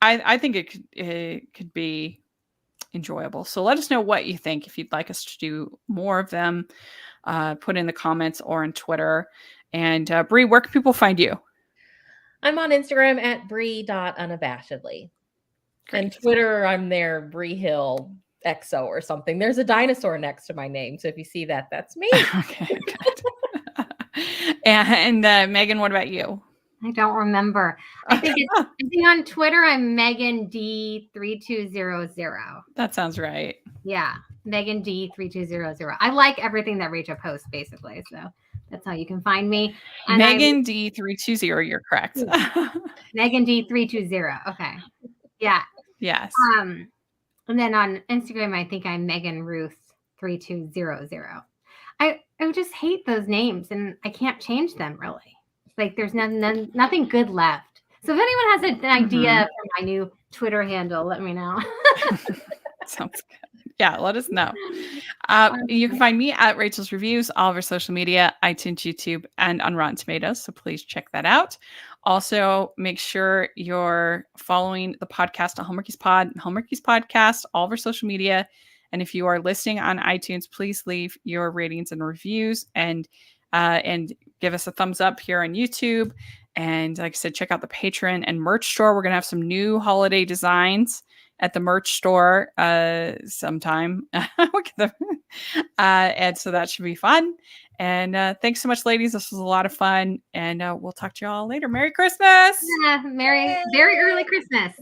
I think it could be enjoyable. So let us know what you think. If you'd like us to do more of them, put in the comments or on Twitter. And Bree, where can people find you? I'm on Instagram at Bree.unabashedly. Great. And Twitter, I'm there, Bree Hill XO or something. There's a dinosaur next to my name. So if you see that, that's me. Okay, good. And Megan, what about you? I don't remember. I think on Twitter, I'm Megan D3200. That sounds right. Yeah, Megan D3200. I like everything that Rachel posts, basically. So that's how you can find me. And Megan D320, you're correct. Megan D320. Okay. Yeah. Yes. And then on Instagram, I think I'm Megan Ruth 3200. I just hate those names, and I can't change them really. Like, there's nothing good left. So if anyone has an idea for my new Twitter handle, let me know. Sounds good. Yeah, let us know. You can find me at Rachel's Reviews, all of our social media, iTunes, YouTube, and on Rotten Tomatoes. So please check that out. Also, make sure you're following the podcast on Hallmarkies Pod, Hallmarkies Podcast, all of our social media. And if you are listening on iTunes, please leave your ratings and reviews, and give us a thumbs up here on YouTube. And like I said, check out the Patreon and merch store. We're going to have some new holiday designs at the merch store sometime. And so that should be fun. And very ladies. This was a lot of fun. And we'll talk to you all later. Merry Christmas. Yeah, very early Christmas.